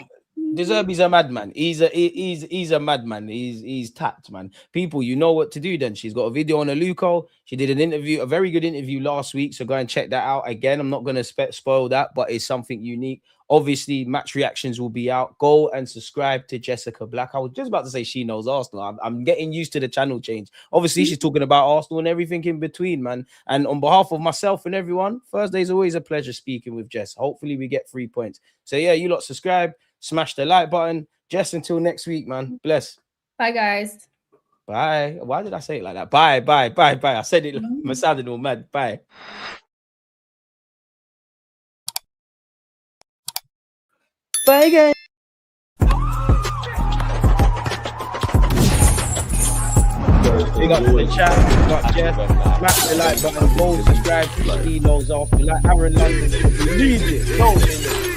De Zerbi's a madman. He's a madman. He's tapped, man. People, you know what to do then. She's got a video on Aluko. She did an interview, a very good interview last week. So go and check that out. Again, I'm not going to spoil that, but it's something unique. Obviously, match reactions will be out. Go and subscribe to Jessica Black. I was just about to say She Knows Arsenal. I'm getting used to the channel change. Obviously, she's talking about Arsenal and everything in between, man. And on behalf of myself and everyone, Thursday's always a pleasure speaking with Jess. Hopefully, we get 3 points. So yeah, you lot subscribe. Smash the like button. Jess, until next week, man. Bless. Bye, guys. Bye. Why did I say it like that? Bye. I said it. I sounded all mad. Bye. Bye, guys. Big up to the chat. Got Jess. Smash the like button. Go subscribe. She knows off. Like Aaron London. Leave it. Go.